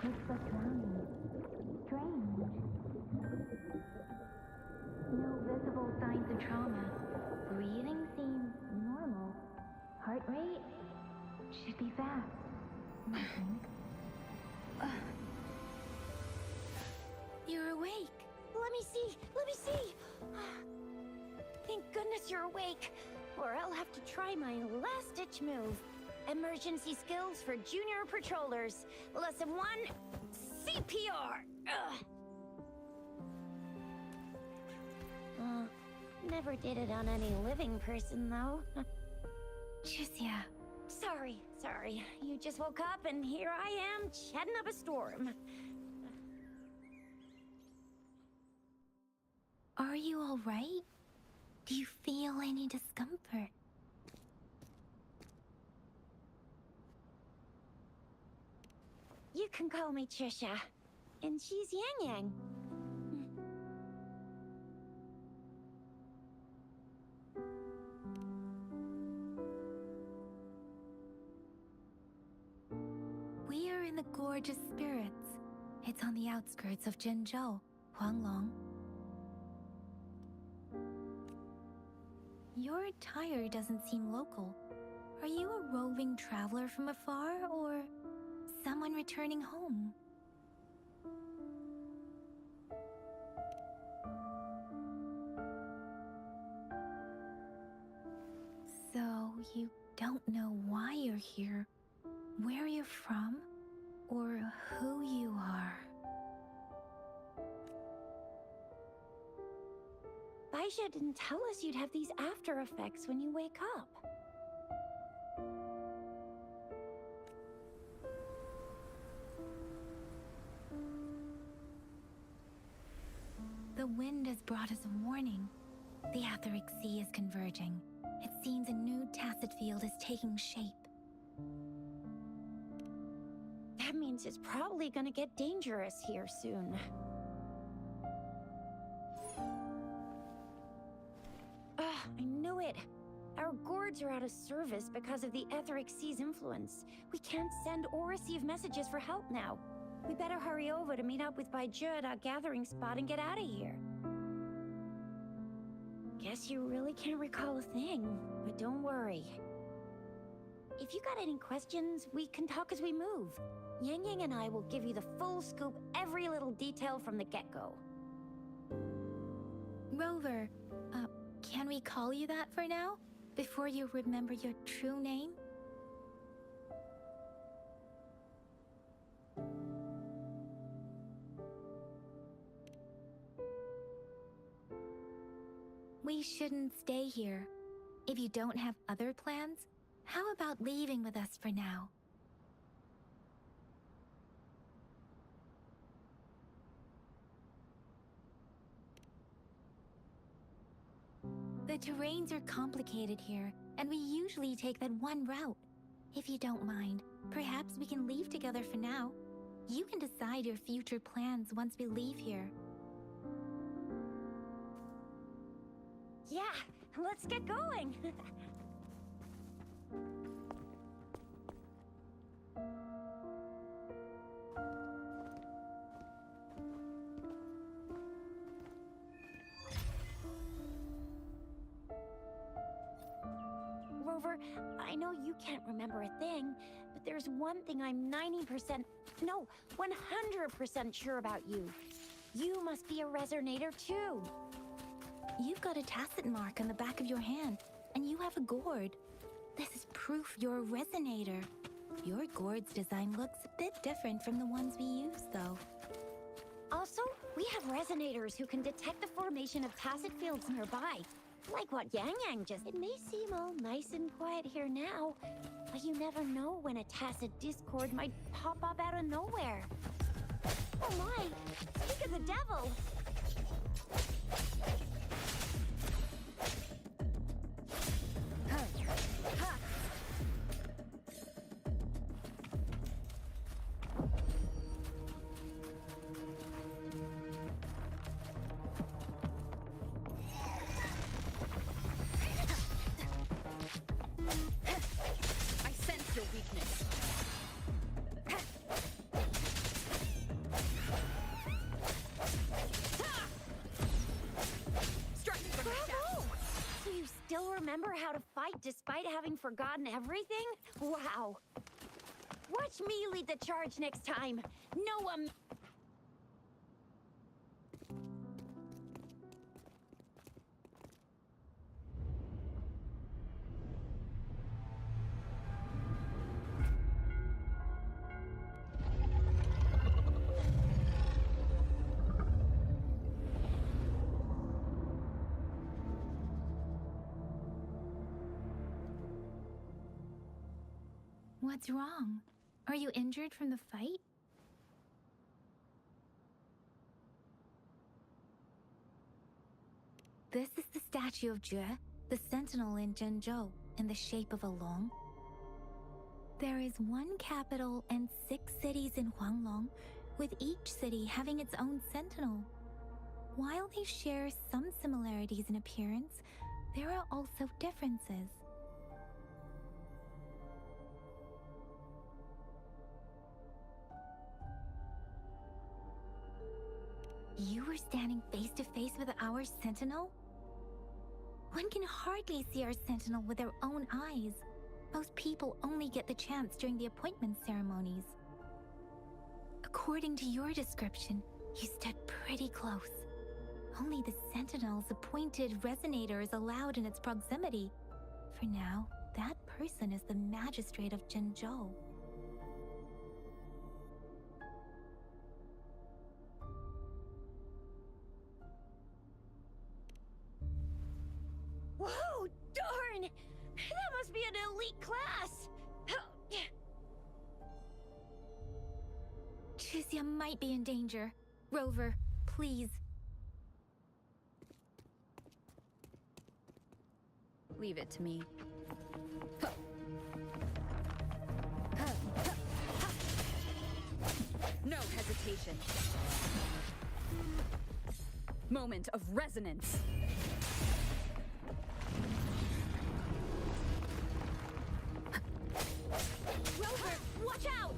It's what's drowning. Strange. No visible signs of trauma. Breathing seems normal. Heart rate should be fast. I think. You're awake. Let me see. Let me see. Thank goodness you're awake. Or I'll have to try my last-ditch move. Emergency skills for junior patrollers. Lesson 1, CPR. Never did it on any living person, though. Jusia. Sorry. You just woke up and here I am, chatting up a storm. Are you all right? Do you feel any discomfort? You can call me Trisha. And she's Yang Yang. We are in the Gorgeous Spirits. It's on the outskirts of Zhenzhou, Huanglong. Your attire doesn't seem local. Are you a roving traveler from afar, or someone returning home? So, you don't know why you're here, where you're from, or who you are. Baisha didn't tell us you'd have these after effects when you wake up. The wind has brought us a warning. The Etheric Sea is converging. It seems a new tacit field is taking shape. That means it's probably gonna get dangerous here soon. I knew it. Our gourds are out of service because of the Etheric Sea's influence. We can't send or receive messages for help now. We better hurry over to meet up with Baiju at our gathering spot and get out of here. Guess you really can't recall a thing, but don't worry. If you got any questions, we can talk as we move. Yang Yang and I will give you the full scoop, every little detail from the get-go. Rover, can we call you that for now? Before you remember your true name? We shouldn't stay here. If you don't have other plans, how about leaving with us for now? The terrains are complicated here, and we usually take that one route. If you don't mind, perhaps we can leave together for now. You can decide your future plans once we leave here. Yeah, let's get going. Rover, I know you can't remember a thing, but there's one thing I'm 90%, no, 100% sure about you. You must be a resonator too. You've got a tacit mark on the back of your hand, and you have a gourd. This is proof you're a resonator. Your gourd's design looks a bit different from the ones we use, though. Also, we have resonators who can detect the formation of tacit fields nearby. Like what Yang Yang just... It may seem all nice and quiet here now, but you never know when a tacit discord might pop up out of nowhere. Oh my! Speak of the devil! I sense your weakness. Striking from the shadows. Bravo! So you still remember how to fight despite having forgotten everything? Wow! Watch me lead the charge next time. No, What's wrong? Are you injured from the fight? This is the statue of Jue, the sentinel in Zhenzhou, in the shape of a long. There is one capital and 6 cities in Huanglong, with each city having its own sentinel. While they share some similarities in appearance, there are also differences. You were standing face to face with our sentinel? One can hardly see our sentinel with their own eyes. Most people only get the chance during the appointment ceremonies. According to your description, you stood pretty close. Only the sentinel's appointed resonator is allowed in its proximity. For now, that person is the magistrate of Zhenzhou. Whoa, darn! That must be an elite class! Chixia might be in danger. Rover, please. Leave it to me. No hesitation. Moment of resonance. Rover, watch out!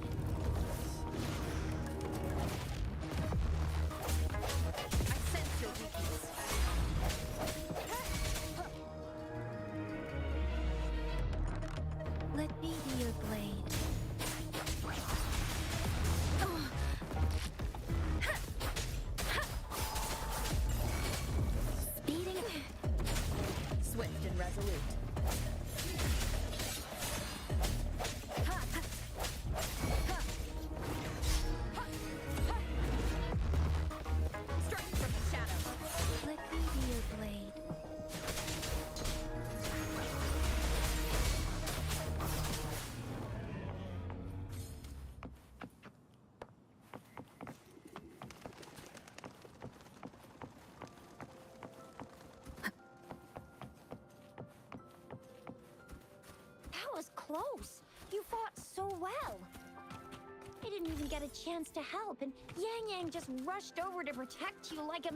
I sense your weakness. Let me be your blade. Speeding. Swift and resolute. Striking from the shadows. Let me be your blade. close. You fought so well. I didn't even get a chance to help, and Yang Yang just rushed over to protect you like a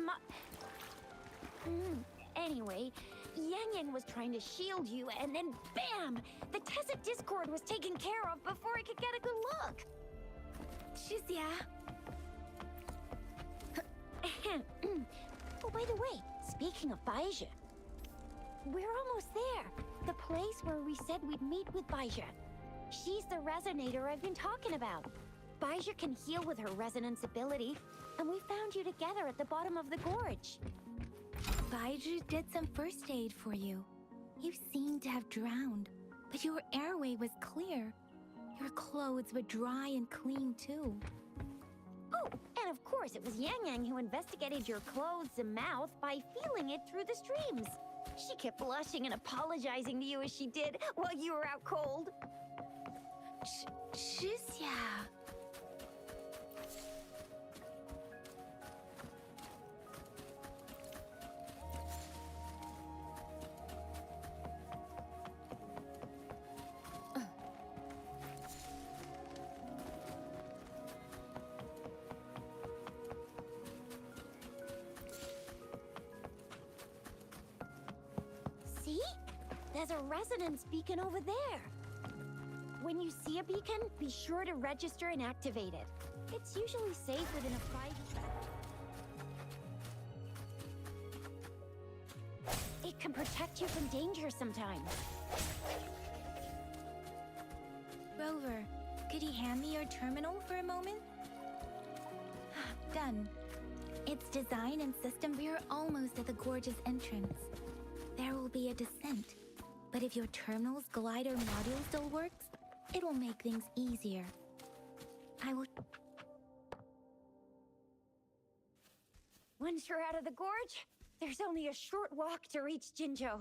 Anyway, Yang Yang was trying to shield you, and then BAM! The Tacit Discord was taken care of before I could get a good look. Shizia. Oh, by the way, speaking of Baizhi, we're almost there. The place where we said we'd meet with Baizhi. She's the resonator I've been talking about. Baizhi can heal with her resonance ability, and we found you together at the bottom of the gorge. Baiju did some first aid for you. You seemed to have drowned, but your airway was clear. Your clothes were dry and clean too. Oh, and of course it was Yang Yang who investigated your clothes and mouth by feeling it through the streams. She kept blushing and apologizing to you as she did while you were out cold. Shizia. See? There's a resonance beacon over there. When you see a beacon, be sure to register and activate it. It's usually safe within a 5. It can protect you from danger sometimes. Rover, could you hand me your terminal for a moment? Done. Its design and system, we're almost at the gorge's entrance. There will be a descent, but if your terminal's glider module still works, it will make things easier. I will... Once you're out of the gorge, there's only a short walk to reach Jinzhou.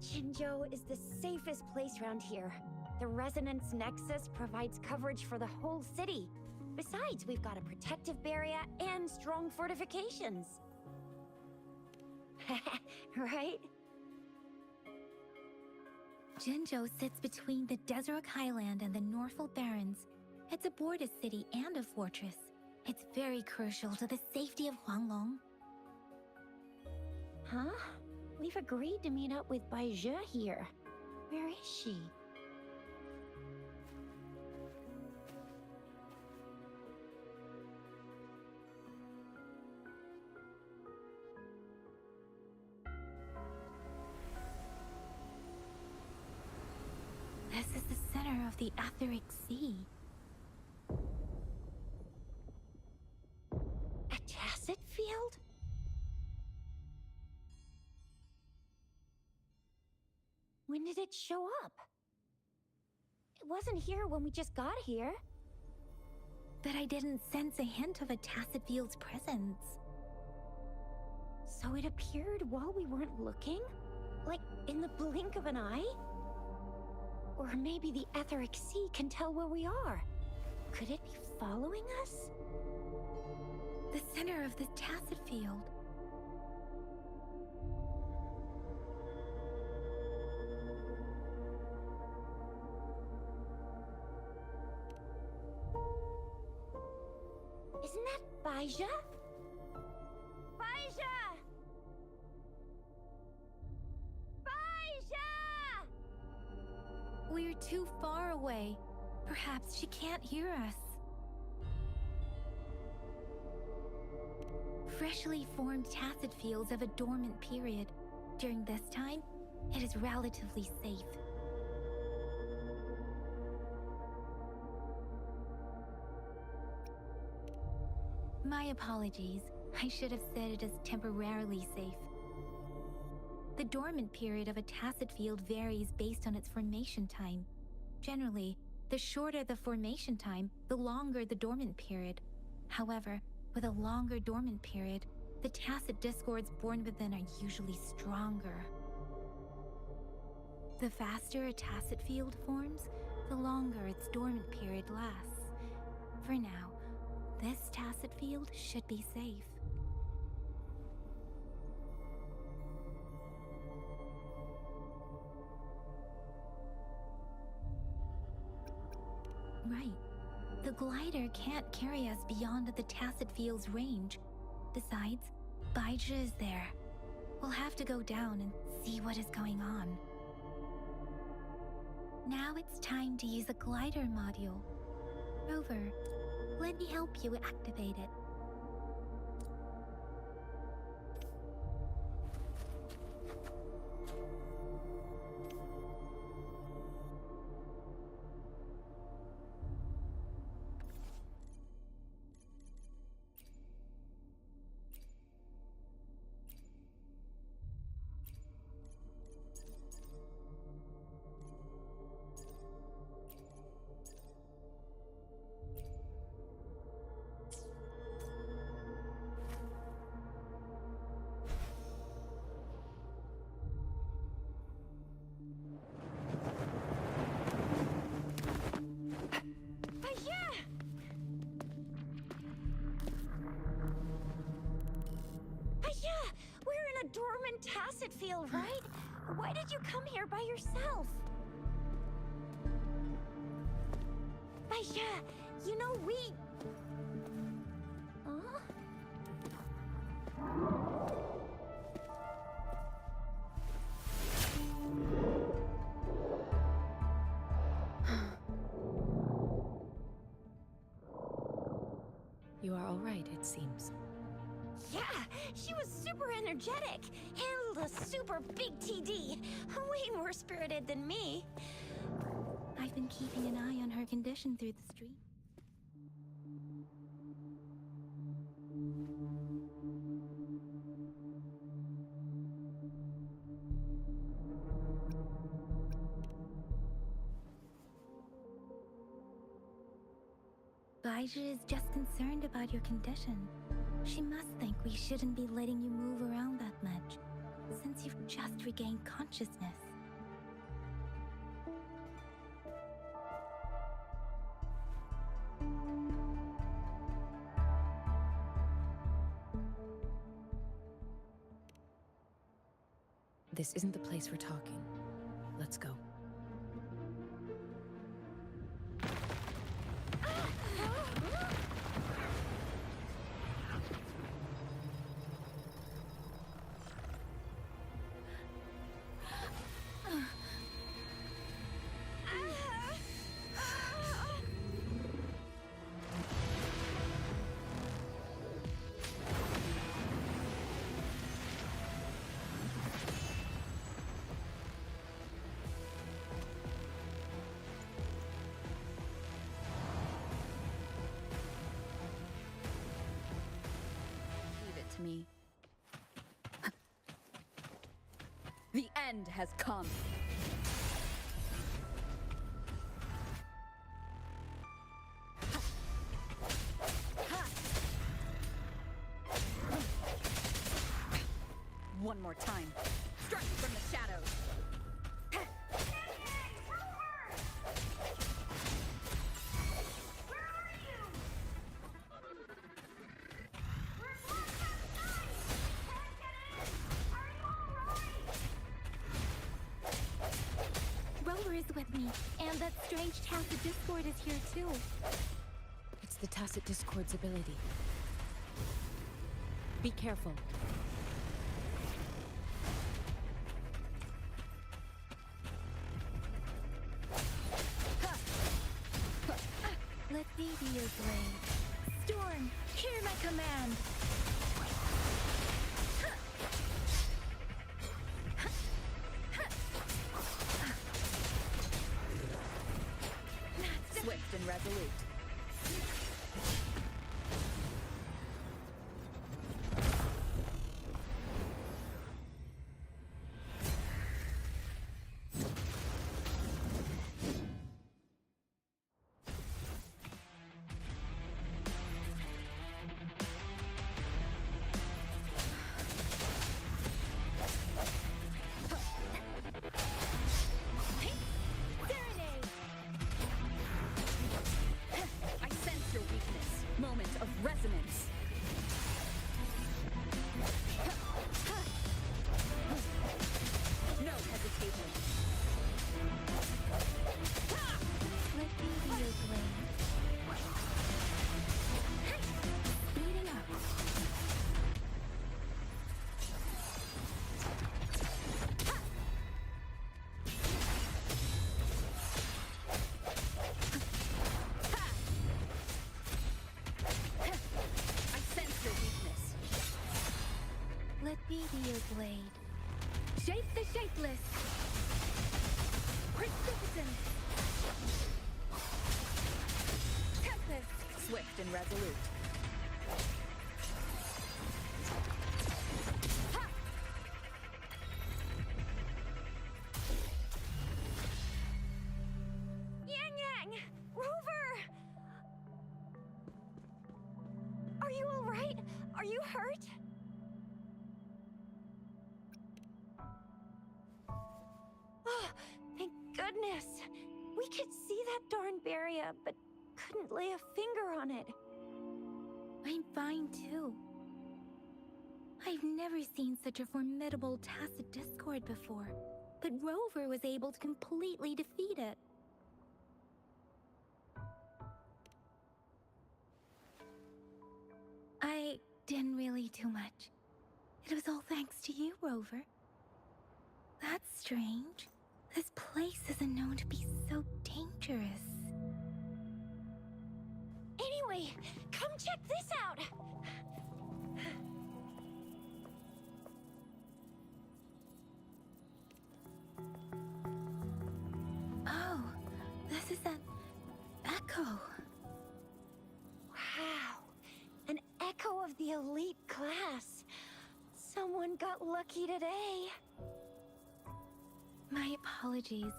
Jinzhou is the safest place around here. The Resonance Nexus provides coverage for the whole city. Besides, we've got a protective barrier and strong fortifications. Right? Jinzhou sits between the Desert Highland and the Norfolk Barrens. It's a border city and a fortress. It's very crucial to the safety of Huanglong. Huh? We've agreed to meet up with Baizhi here. Where is she? This is the center of the Etheric Sea. A tacit field? When did it show up? It wasn't here when we just got here. But I didn't sense a hint of a tacit field's presence. So it appeared while we weren't looking? Like in the blink of an eye? Or maybe the Etheric Sea can tell where we are. Could it be following us? The center of the tacit field. Isn't that Baizhi? Baizhi! Baizhi! We're too far away. Perhaps she can't hear us. Freshly formed tacit fields have a dormant period. During this time, it is relatively safe. My apologies. I should have said it is temporarily safe. The dormant period of a tacit field varies based on its formation time. Generally, the shorter the formation time, the longer the dormant period. However, with a longer dormant period, the tacit discords born within are usually stronger. The faster a tacit field forms, the longer its dormant period lasts. For now, this tacit field should be safe. Right. The glider can't carry us beyond the Tacit Field's range. Besides, Baizhi is there. We'll have to go down and see what is going on. Now it's time to use the glider module. Rover, let me help you activate it. Dormant Tacit Field, right? Why did you come here by yourself? Baizhi, you know we... Huh? You are all right, it seems. Yeah, she was super energetic. Handled a super big TD. Way more spirited than me. I've been keeping an eye on her condition through the street. Baizhi is just concerned about your condition. She must think we shouldn't be letting you move around that much, since you've just regained consciousness. This isn't the place for talking. Let's go. Me. The end has come. One more time. Strike from the shadows. Is with me, and that strange Tacit Discord is here too. It's the Tacit Discord's ability. Be careful. Let me be your blade. Storm, hear my command. Swift and resolute. blade. Shape the shapeless! Precipitance! Tempest! Swift and resolute. Ha! Yang! Rover! Are you alright? Are you hurt? Oh, thank goodness. We could see that darn barrier, but couldn't lay a finger on it. I'm fine too. I've never seen such a formidable tacit discord before, but Rover was able to completely defeat it. I didn't really do much. It was all thanks to you, Rover. That's strange. This place isn't known to be so dangerous. Anyway, come check this out! Oh, this is an echo. Wow, an echo of the elite class. Someone got lucky today. My apologies.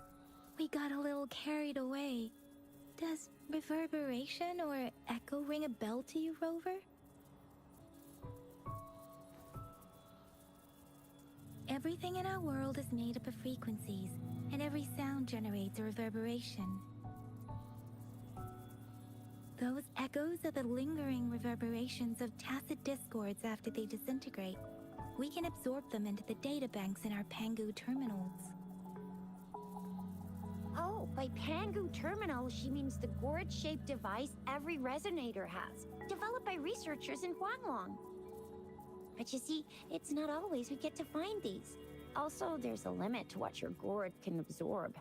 We got a little carried away. Does reverberation or echo ring a bell to you, Rover? Everything in our world is made up of frequencies, and every sound generates a reverberation. Those echoes are the lingering reverberations of tacit discords after they disintegrate. We can absorb them into the databanks in our Pangu terminals. Oh, by Pangu Terminal, she means the gourd-shaped device every resonator has, developed by researchers in Huanglong. But you see, it's not always we get to find these. Also, there's a limit to what your gourd can absorb.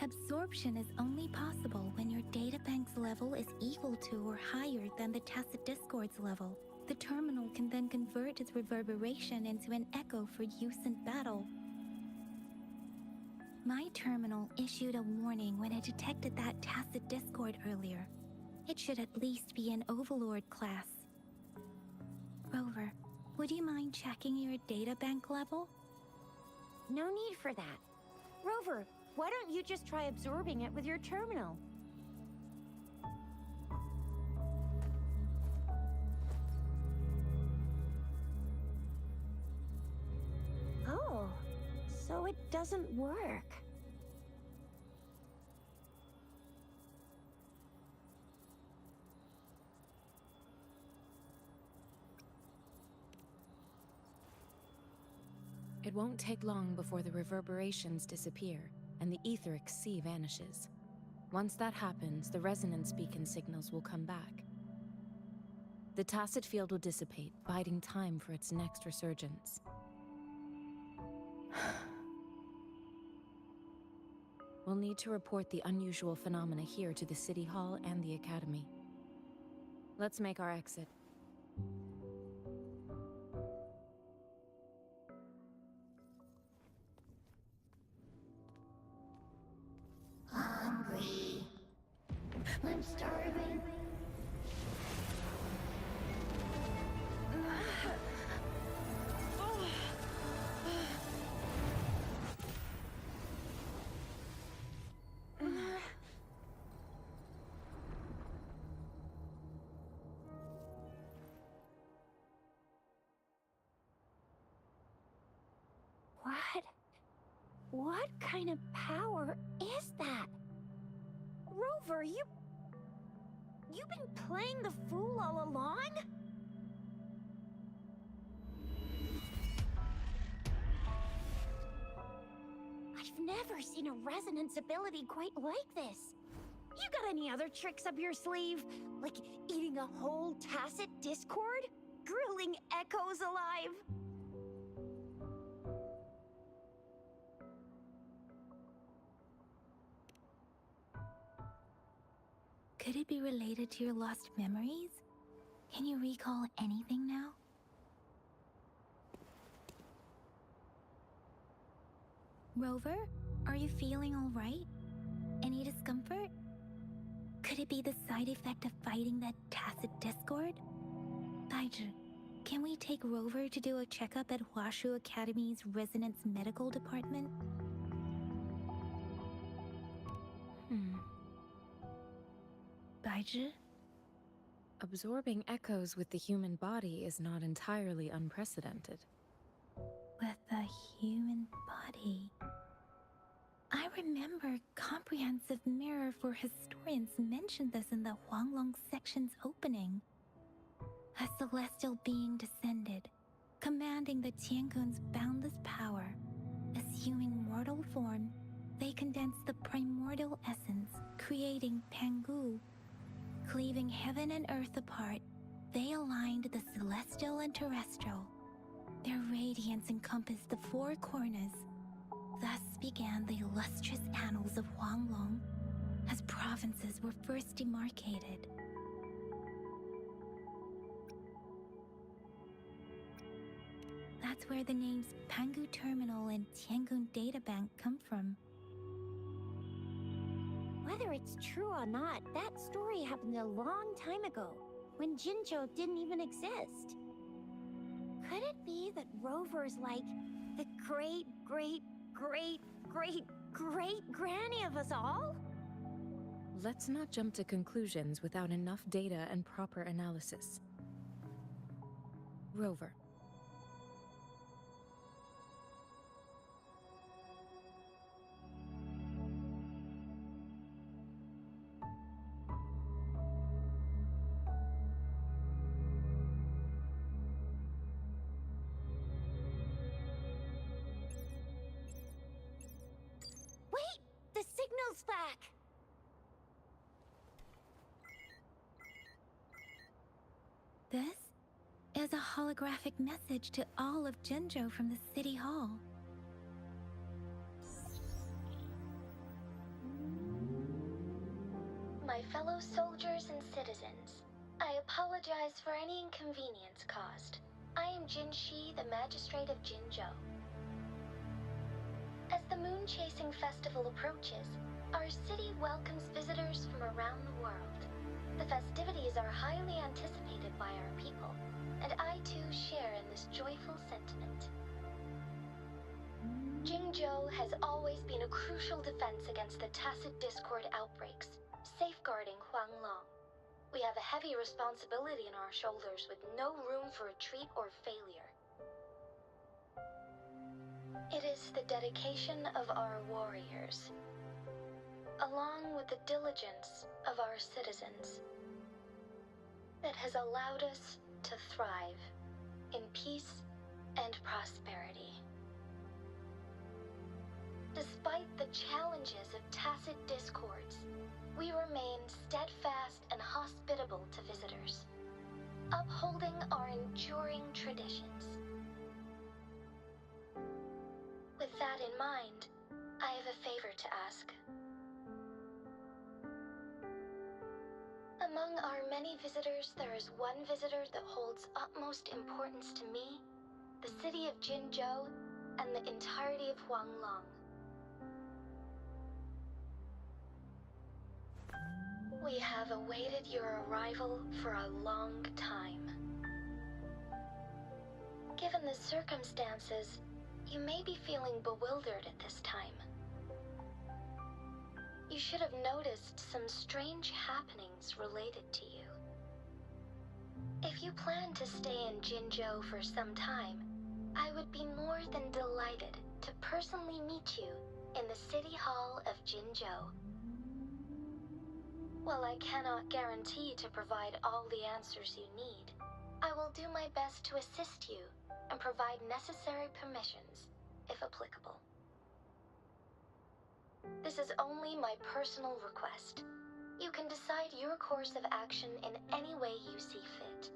Absorption is only possible when your databank's level is equal to or higher than the tacit discord's level. The terminal can then convert its reverberation into an echo for use in battle. My terminal issued a warning when it detected that tacit discord earlier. It should at least be an Overlord class. Rover, would you mind checking your databank level? No need for that. Rover, why don't you just try absorbing it with your terminal? Oh, so it doesn't work. It won't take long before the reverberations disappear and the etheric sea vanishes. Once that happens, the resonance beacon signals will come back. The tacit field will dissipate, biding time for its next resurgence. We'll need to report the unusual phenomena here to the City Hall and the Academy. Let's make our exit. Hungry. I'm starving. What kind of power is that? Rover, you've been playing the fool all along? I've never seen a resonance ability quite like this. You got any other tricks up your sleeve? Like eating a whole tacit discord? Grilling echoes alive? Could it be related to your lost memories? Can you recall anything now? Rover, are you feeling all right? Any discomfort? Could it be the side effect of fighting that tacit discord? Baiju, can we take Rover to do a checkup at Huashu Academy's Resonance Medical Department? Baiju? Absorbing echoes with the human body is not entirely unprecedented. With the human body. I remember Comprehensive Mirror for Historians mentioned this in the Huanglong section's opening. A celestial being descended, commanding the Tiankun's boundless power. Assuming mortal form, they condensed the primordial essence, creating Pangu. Cleaving heaven and earth apart, they aligned the celestial and terrestrial. Their radiance encompassed the four corners. Thus began the illustrious annals of Huanglong, as provinces were first demarcated. That's where the names Pangu Terminal and Tiangun Data Bank come from. Whether it's true or not, that story happened a long time ago, when Jinzhou didn't even exist. Could it be that Rover's like the great-great-great-great-great-granny of us all? Let's not jump to conclusions without enough data and proper analysis. Rover. Wait! The signal's back! This is a holographic message to all of Jinzhou from the City Hall. My fellow soldiers and citizens, I apologize for any inconvenience caused. I am Jin Shi, the Magistrate of Jinzhou. As the Moon Chasing Festival approaches, our city welcomes visitors from around the world. The festivities are highly anticipated by our people, and I too share in this joyful sentiment. Jinzhou has always been a crucial defense against the tacit discord outbreaks, safeguarding Huanglong. We have a heavy responsibility on our shoulders with no room for retreat or failure. It is the dedication of our warriors, along with the diligence of our citizens, that has allowed us to thrive in peace and prosperity. Despite the challenges of tacit discords, we remain steadfast and hospitable to visitors, upholding our enduring traditions. With that in mind, I have a favor to ask. Among our many visitors, there is one visitor that holds utmost importance to me, the city of Jinzhou, and the entirety of Huanglong. We have awaited your arrival for a long time. Given the circumstances, you may be feeling bewildered at this time. You should have noticed some strange happenings related to you. If you plan to stay in Jinzhou for some time, I would be more than delighted to personally meet you in the City Hall of Jinzhou. While I cannot guarantee to provide all the answers you need, I will do my best to assist you and provide necessary permissions, if applicable. This is only my personal request. You can decide your course of action in any way you see fit.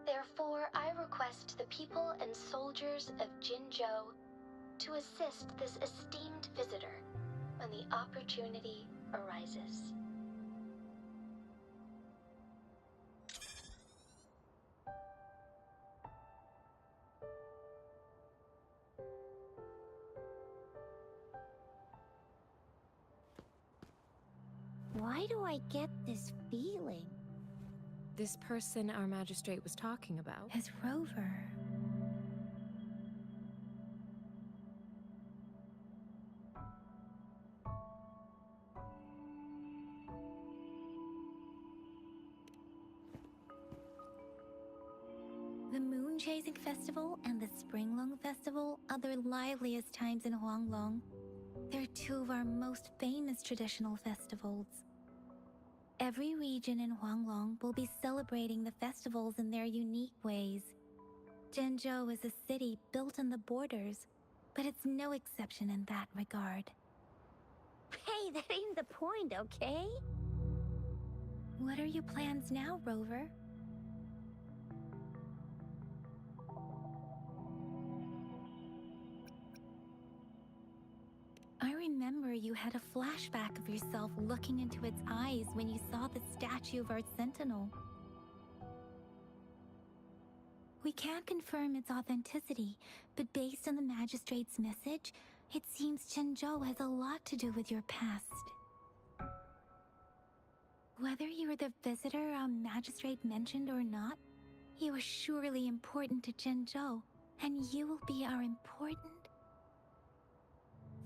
Therefore, I request the people and soldiers of Jinzhou to assist this esteemed visitor when the opportunity arises. why do I get this feeling? This person our magistrate was talking about? As Rover. The Moon Chasing Festival and the Springlong Festival are the liveliest times in Huanglong. They're two of our most famous traditional festivals. Every region in Huanglong will be celebrating the festivals in their unique ways. Zhenzhou is a city built on the borders, but it's no exception in that regard. Hey, that ain't the point, okay? What are your plans now, Rover? I remember you had a flashback of yourself looking into its eyes when you saw the statue of our sentinel. We can't confirm its authenticity, but based on the magistrate's message, it seems Zhenzhou has a lot to do with your past. Whether you were the visitor our magistrate mentioned or not, you are surely important to Zhenzhou, and you will be our important...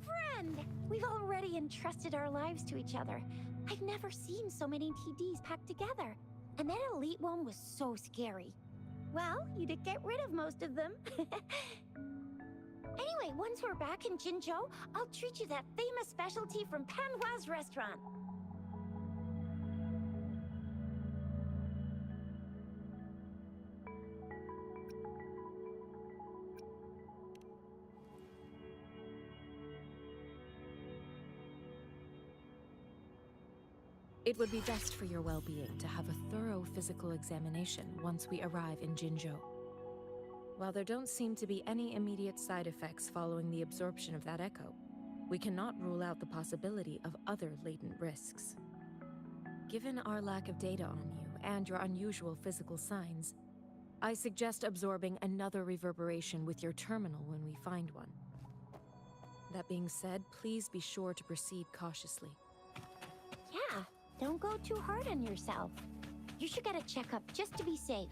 Friend! We've already entrusted our lives to each other. I've never seen so many TDs packed together. And that elite one was so scary. Well, you did get rid of most of them. Anyway, once we're back in Jinzhou, I'll treat you that famous specialty from Panhua's restaurant. It would be best for your well-being to have a thorough physical examination once we arrive in Jinzhou. While there don't seem to be any immediate side effects following the absorption of that echo, we cannot rule out the possibility of other latent risks. Given our lack of data on you and your unusual physical signs, I suggest absorbing another reverberation with your terminal when we find one. That being said, please be sure to proceed cautiously. Yeah, don't go too hard on yourself. You should get a checkup just to be safe.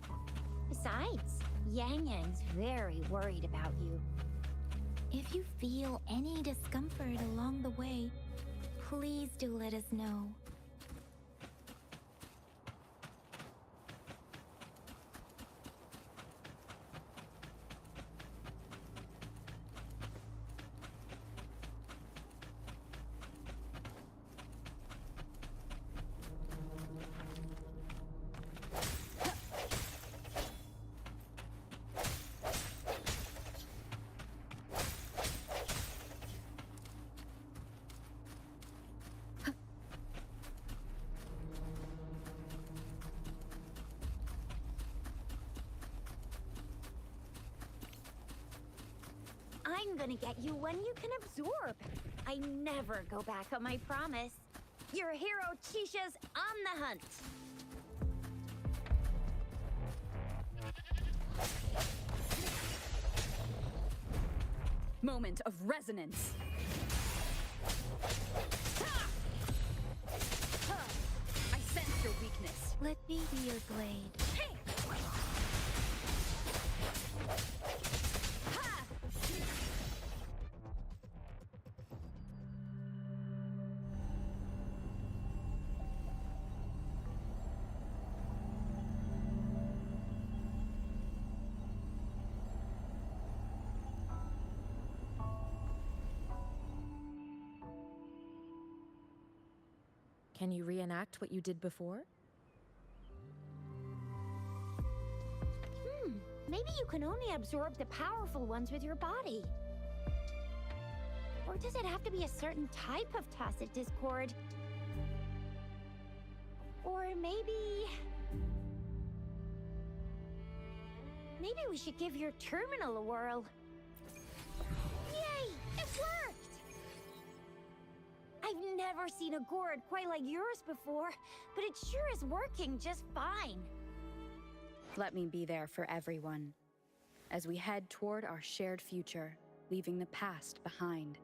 Besides, Yang Yang's very worried about you. If you feel any discomfort along the way, please do let us know. I'm gonna get you one you can absorb. I never go back on my promise. Your hero Chisha's on the hunt. Moment of resonance. I sense your weakness. Let me be your blade. Hey! Ha! Can you reenact what you did before? Maybe you can only absorb the powerful ones with your body. Or does it have to be a certain type of tacit discord? Or maybe we should give your terminal a whirl. Yay! It worked! I've never seen a gourd quite like yours before, but it sure is working just fine. Let me be there for everyone, as we head toward our shared future, leaving the past behind.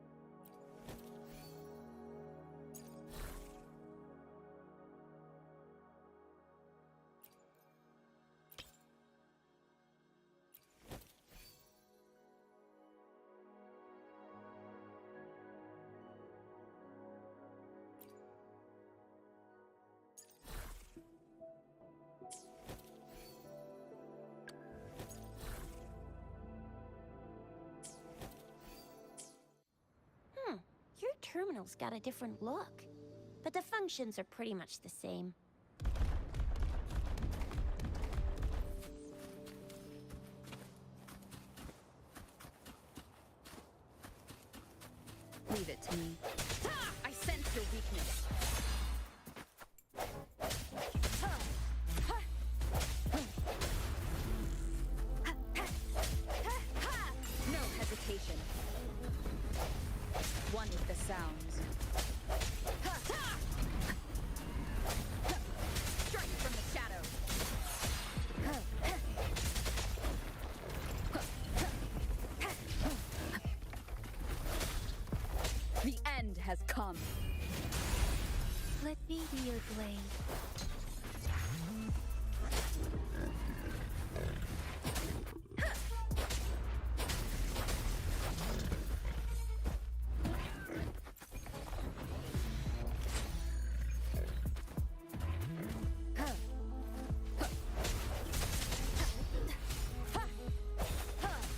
terminal's got a different look. But the functions are pretty much the same. Leave it to me. I sense your weakness. No hesitation. One with the sounds. Strike from the shadows. The end has come. Let me be your blade.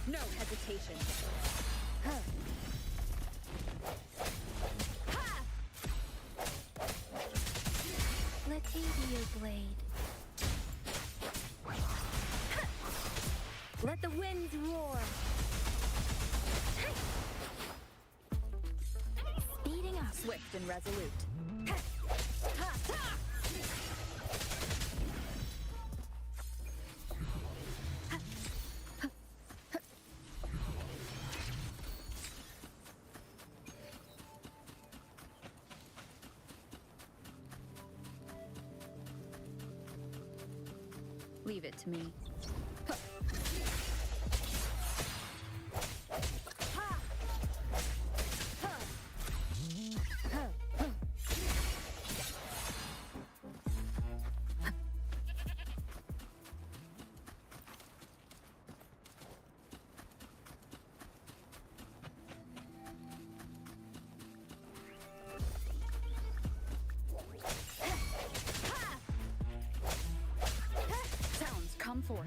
No hesitation. Let me be your blade. Let the winds roar. Speeding up. Swift and resolute. Leave it to me. Come forth.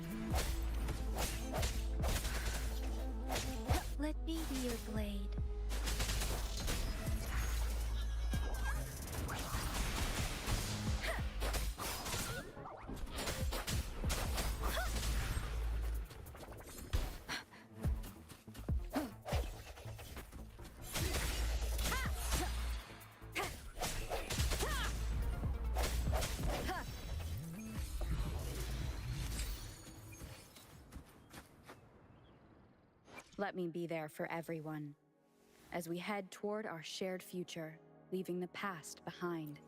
Let me be your blade. Let me be there for everyone, as we head toward our shared future, leaving the past behind.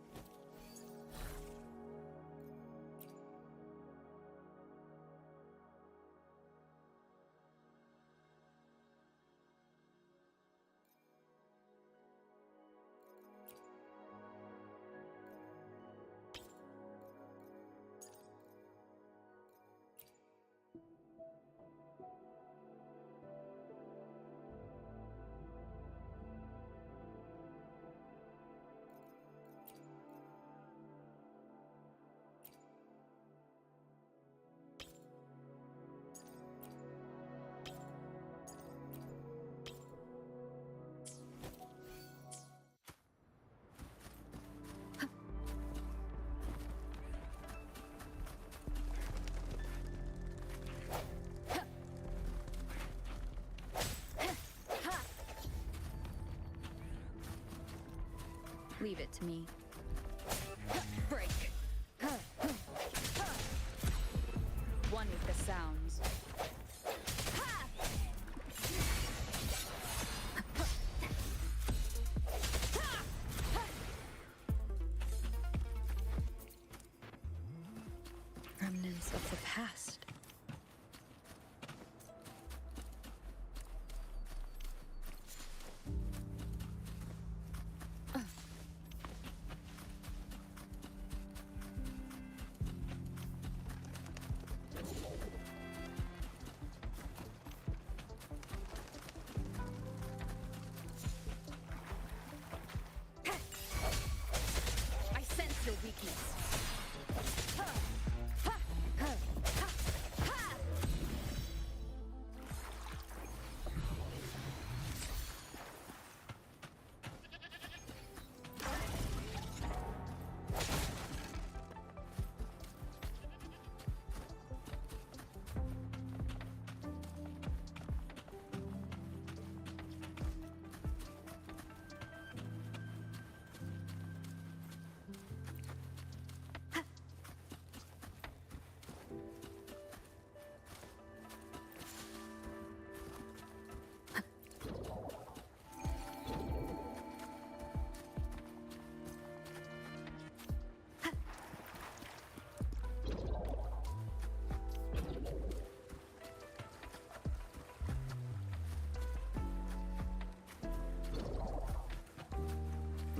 Leave it to me. Break. One with the sounds. Remnants of the past. I sense your weakness.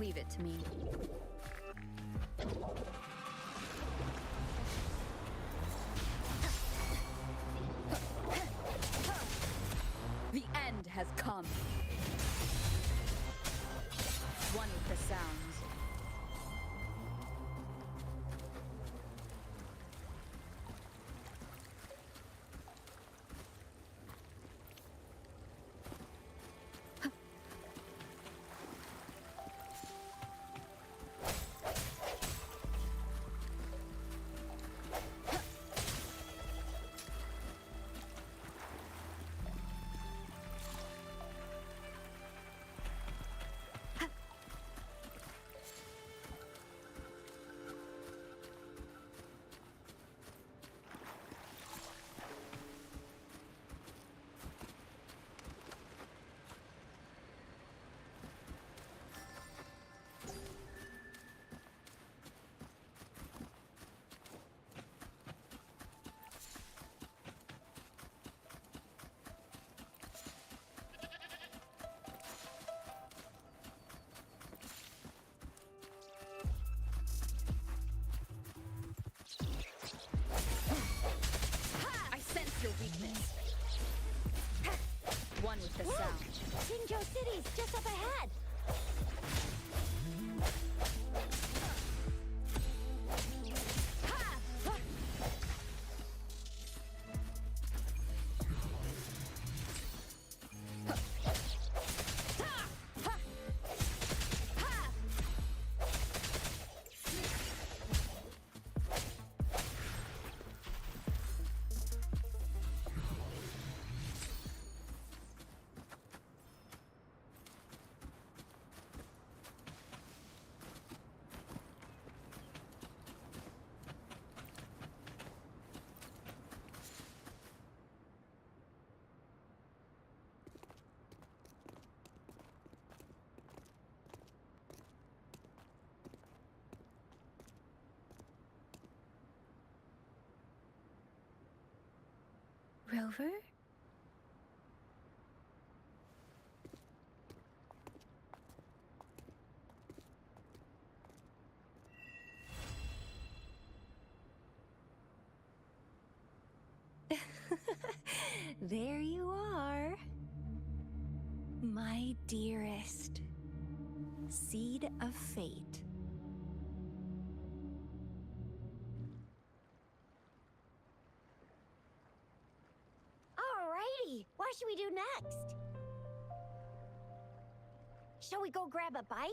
Leave it to me. The end has come. One with the sounds. Your weakness. One with the sound. Jinzhou City's just up ahead. Rover? There you are. My dearest. Seed of fate. Alrighty, what should we do next? Shall we go grab a bite?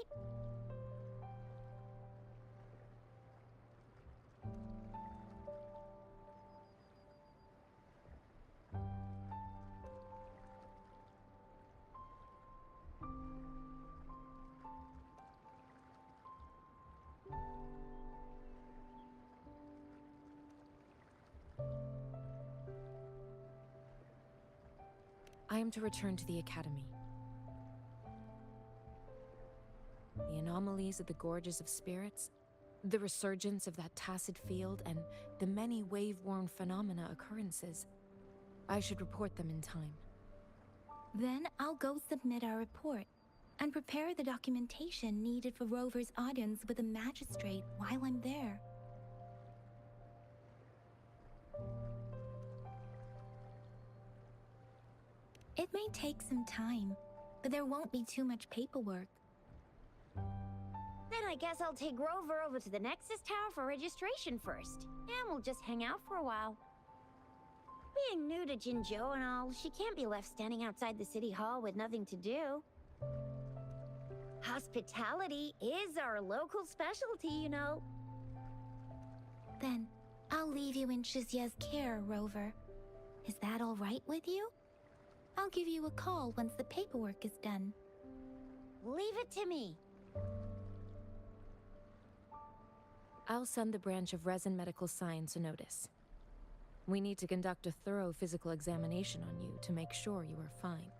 I am to return to the Academy. The anomalies of the Gorges of Spirits, the resurgence of that tacit field, and the many wave-worn phenomena occurrences. I should report them in time. Then I'll go submit our report and prepare the documentation needed for Rover's audience with the magistrate while I'm there. It may take some time, but there won't be too much paperwork. Then I guess I'll take Rover over to the Nexus Tower for registration first, and we'll just hang out for a while. Being new to Jinzhou and all, she can't be left standing outside the city hall with nothing to do. Hospitality is our local specialty, you know. Then I'll leave you in Shizia's care, Rover. Is that all right with you? I'll give you a call once the paperwork is done. Leave it to me. I'll send the branch of Resin Medical Science a notice. We need to conduct a thorough physical examination on you to make sure you are fine.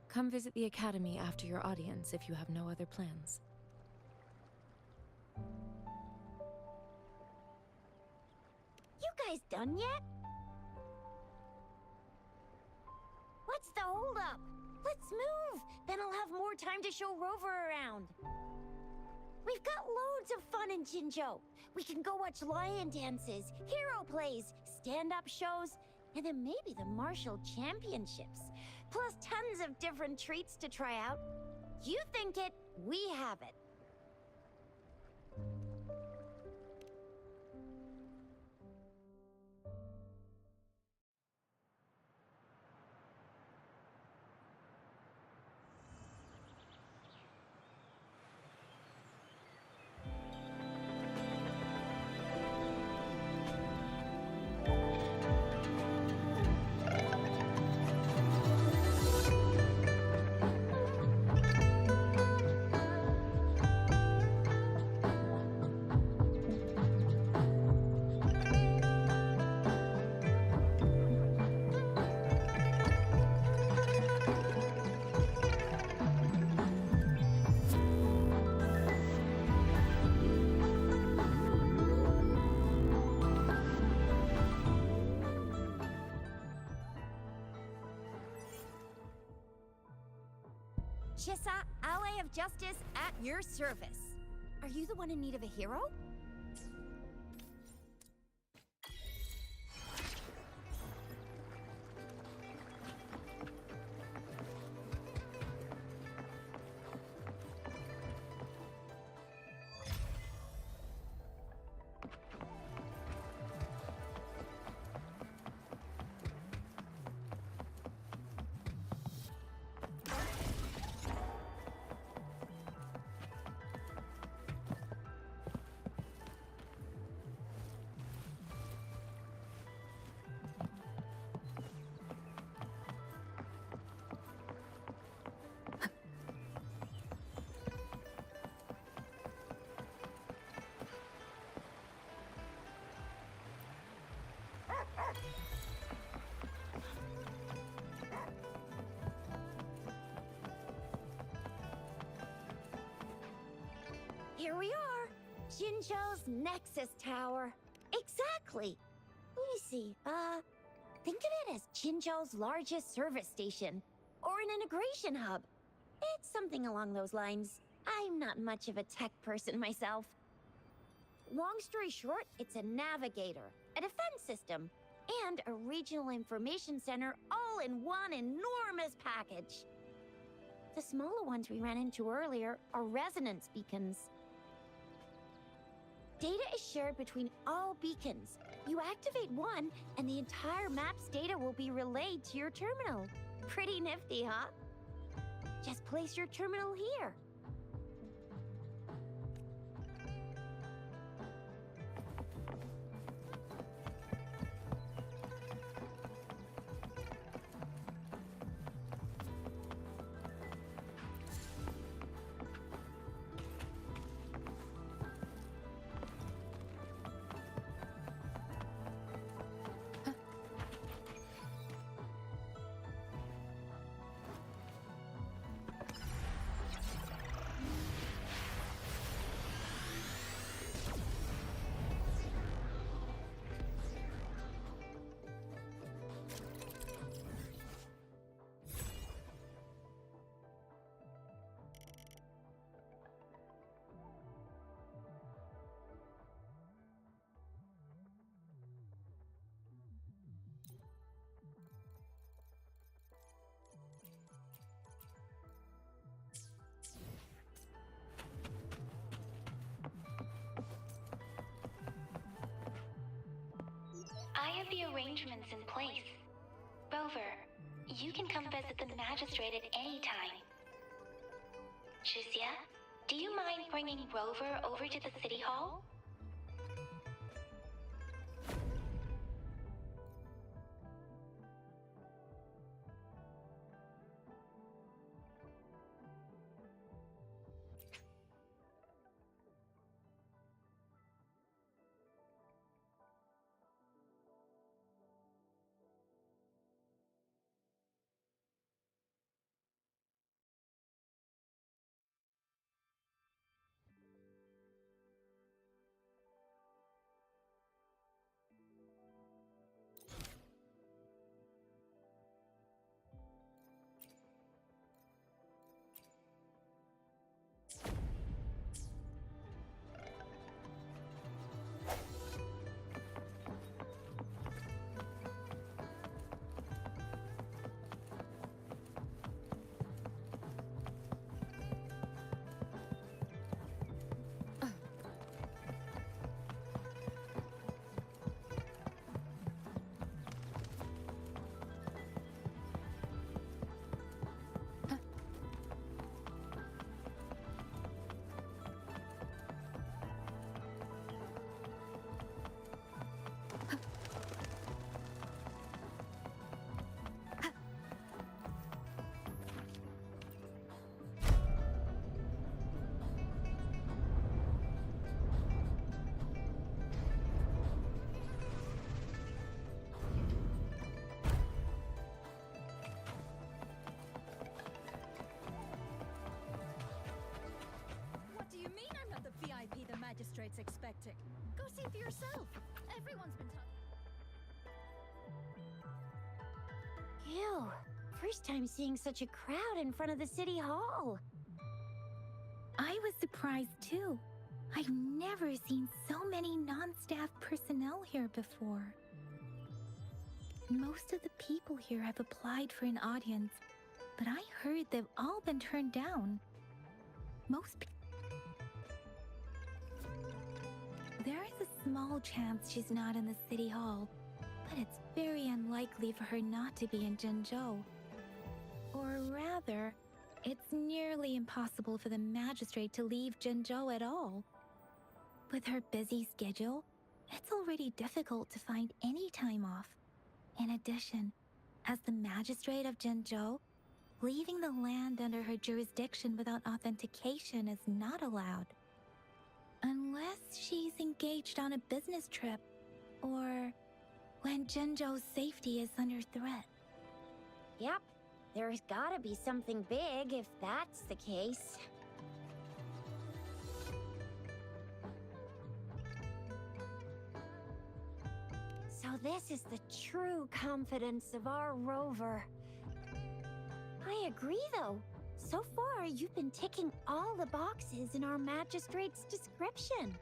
Come visit the Academy after your audience if you have no other plans. You guys done yet? What's the holdup? Let's move! Then I'll have more time to show Rover around. We've got loads of fun in Jinzhou. We can go watch lion dances, hero plays, stand-up shows, and then maybe the martial championships. Plus tons of different treats to try out. You think it, we have it. Chissa, Ally of Justice, at your service. Are you the one in need of a hero? Here we are, Jinzhou's Nexus Tower. Exactly. Let me see, think of it as Jinzhou's largest service station, or an integration hub. It's something along those lines. I'm not much of a tech person myself. Long story short, it's a navigator, a defense system, and a regional information center all in one enormous package. The smaller ones we ran into earlier are resonance beacons. Data is shared between all beacons. You activate one, and the entire map's data will be relayed to your terminal. Pretty nifty, huh? Just place your terminal here. I have the arrangements in place. Rover, you can come visit the magistrate at any time. Shuzia, do you mind bringing Rover over to the city hall? expecting. Go see for yourself. Everyone's been talking. Ew. First time seeing such a crowd in front of the city hall. I was surprised too. I've never seen so many non-staff personnel here before. Most of the people here have applied for an audience, but I heard they've all been turned down. There is a small chance she's not in the city hall, but it's very unlikely for her not to be in Jinzhou. Or rather, it's nearly impossible for the magistrate to leave Jinzhou at all. With her busy schedule, it's already difficult to find any time off. In addition, as the magistrate of Jinzhou, leaving the land under her jurisdiction without authentication is not allowed. Unless she's engaged on a business trip, or when Jinzhou's safety is under threat. Yep. There's gotta be something big if that's the case. So this is the true confidence of our rover. I agree, though. So far, you've been ticking all the boxes in our magistrate's description.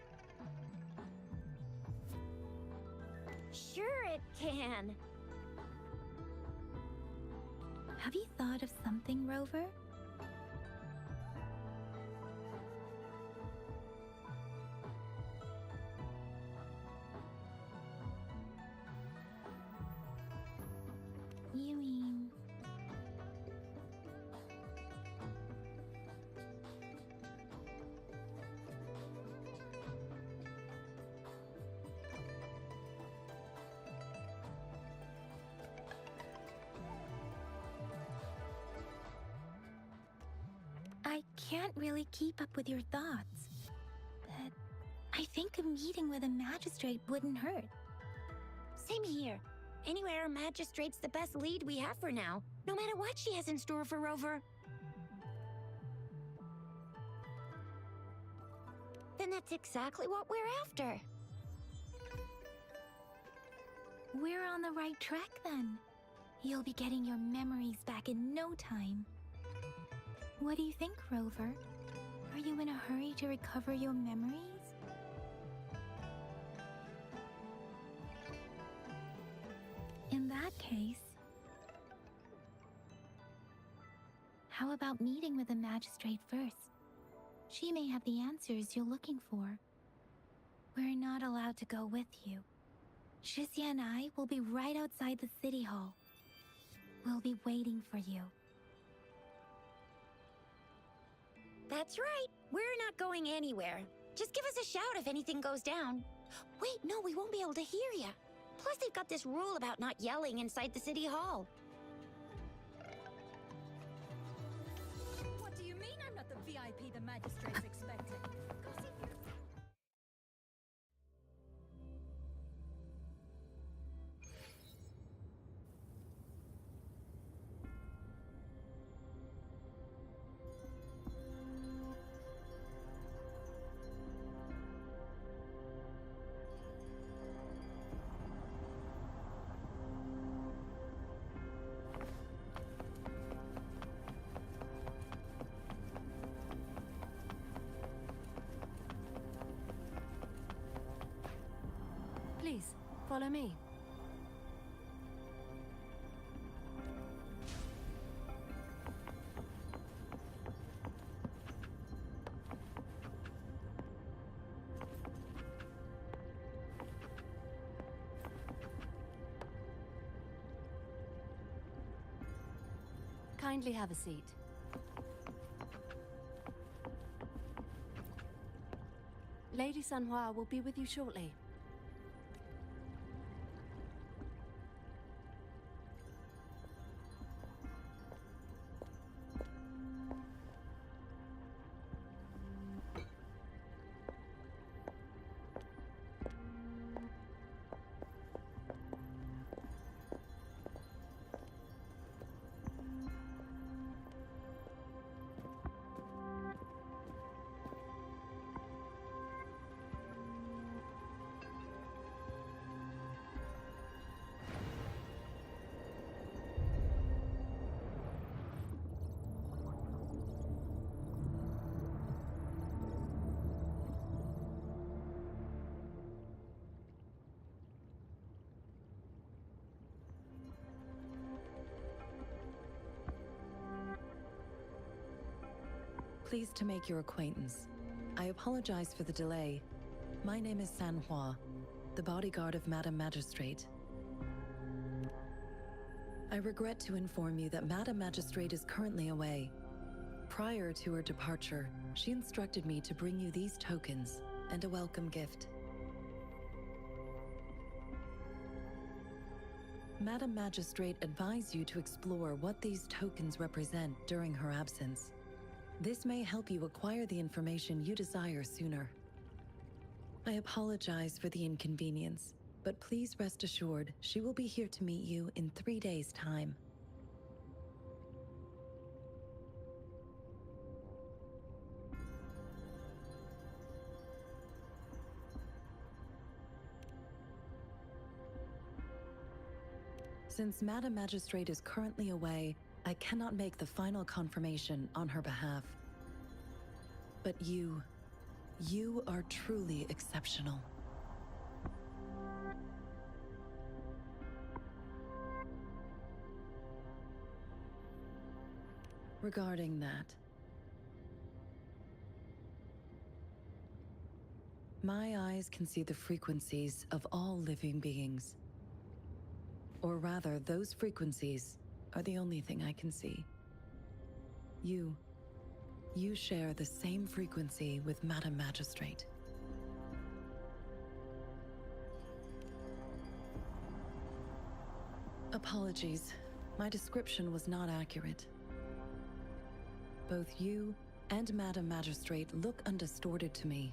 Sure it can. Have you thought of something, Rover? You mean... I can't really keep up with your thoughts, but I think a meeting with a magistrate wouldn't hurt. Same here. Anywhere a magistrate's the best lead we have for now, no matter what she has in store for Rover. Then that's exactly what we're after. We're on the right track then. You'll be getting your memories back in no time. What do you think, Rover? Are you in a hurry to recover your memories? In that case, how about meeting with the magistrate first? She may have the answers you're looking for. We're not allowed to go with you. Shizia and I will be right outside the city hall. We'll be waiting for you. That's right. We're not going anywhere. Just give us a shout if anything goes down. Wait, no, we won't be able to hear ya. Plus, they've got this rule about not yelling inside the city hall. What do you mean I'm not the VIP the magistrate's expecting? Go see for yourself. Please, follow me. Kindly have a seat. Lady Sanhua will be with you shortly. Pleased to make your acquaintance. I apologize for the delay. My name is Sanhua, the bodyguard of Madam Magistrate. I regret to inform you that Madam Magistrate is currently away. Prior to her departure, she instructed me to bring you these tokens and a welcome gift. Madam Magistrate advised you to explore what these tokens represent during her absence. This may help you acquire the information you desire sooner. I apologize for the inconvenience, but please rest assured she will be here to meet you in 3 days' time. Since Madam Magistrate is currently away, I cannot make the final confirmation on her behalf. But you are truly exceptional. Regarding that, my eyes can see the frequencies of all living beings. Or rather, those frequencies are the only thing I can see. You share the same frequency with Madam Magistrate. Apologies, my description was not accurate. Both you and Madam Magistrate look undistorted to me.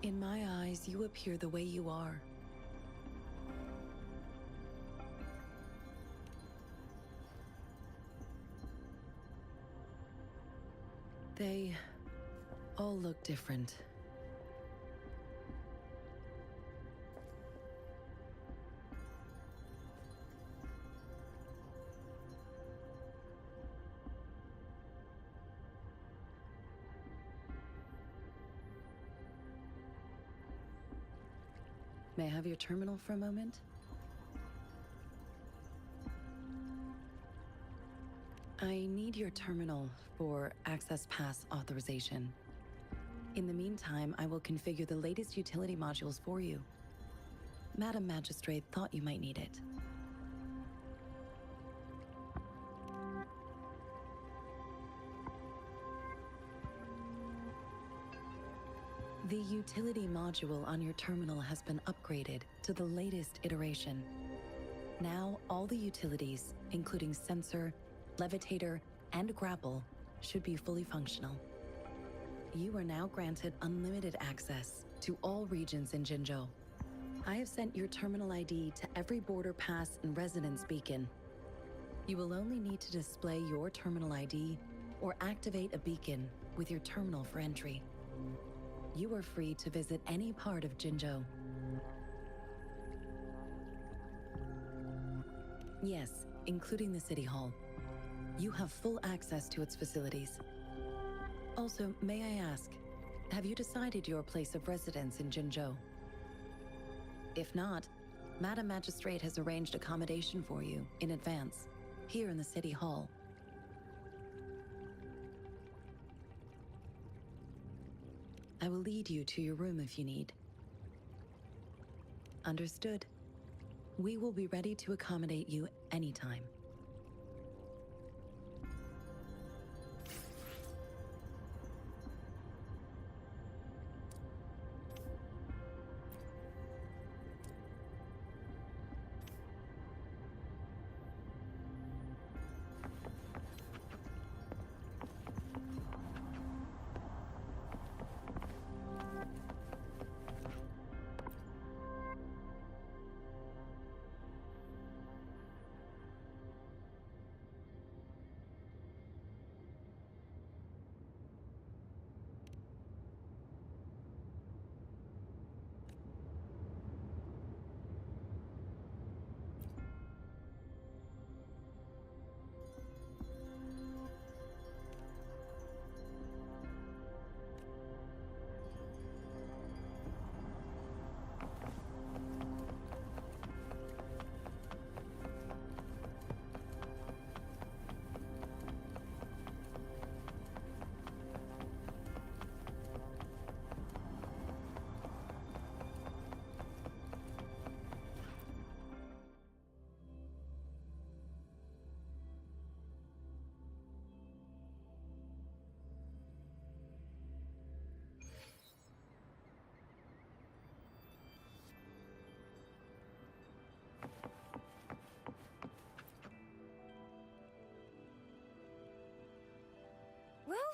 In my eyes, you appear the way you are. They all look different. May I have your terminal for a moment? I need your terminal for Access Pass authorization. In the meantime, I will configure the latest utility modules for you. Madam Magistrate thought you might need it. The utility module on your terminal has been upgraded to the latest iteration. Now, all the utilities, including sensor, levitator, and grapple, should be fully functional. You are now granted unlimited access to all regions in Jinzhou. I have sent your terminal ID to every border pass and residence beacon. You will only need to display your terminal ID or activate a beacon with your terminal for entry. You are free to visit any part of Jinzhou. Yes, including the City Hall. You have full access to its facilities. Also, may I ask, have you decided your place of residence in Jinzhou? If not, Madam Magistrate has arranged accommodation for you in advance, here in the City Hall. I will lead you to your room if you need. Understood. We will be ready to accommodate you anytime.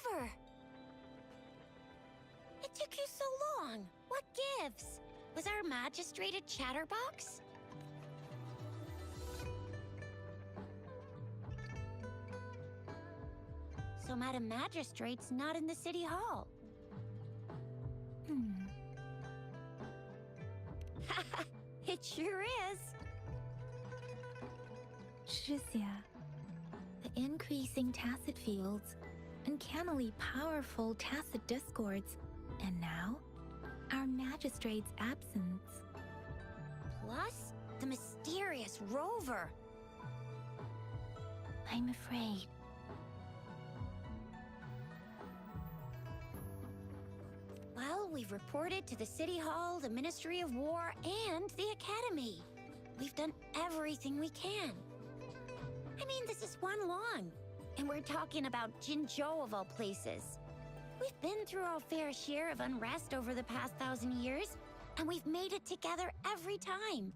Rover! It took you so long. What gives? Was our magistrate a chatterbox? So Madam Magistrate's not in the city hall. It sure is. Shizia, the increasing tacit fields, uncannily powerful tacit discords, and now, our magistrate's absence. Plus, the mysterious Rover. I'm afraid. Well, we've reported to the City Hall, the Ministry of War, and the Academy. We've done everything we can. I mean, this is one long, and we're talking about Jinzhou of all places. We've been through our fair share of unrest over the past 1,000 years, and we've made it together every time.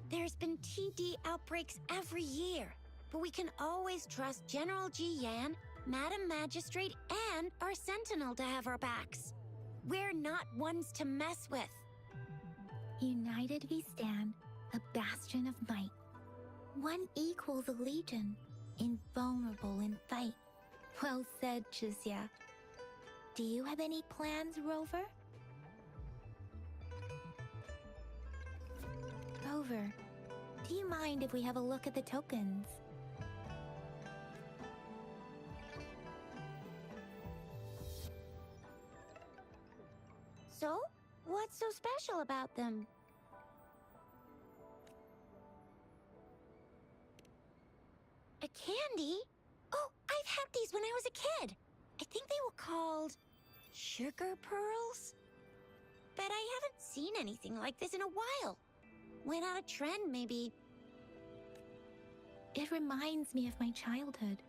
There's been TD outbreaks every year, but we can always trust General Ji Yan, Madam Magistrate, and our Sentinel to have our backs. We're not ones to mess with. United we stand, a bastion of might. One equals a legion, invulnerable in fight. Well said, Chizia. Do you have any plans, Rover? Rover, do you mind if we have a look at the tokens? So, what's so special about them? A candy? Oh, I've had these when I was a kid. I think they were called sugar pearls? But I haven't seen anything like this in a while. Went out of trend, maybe. It reminds me of my childhood.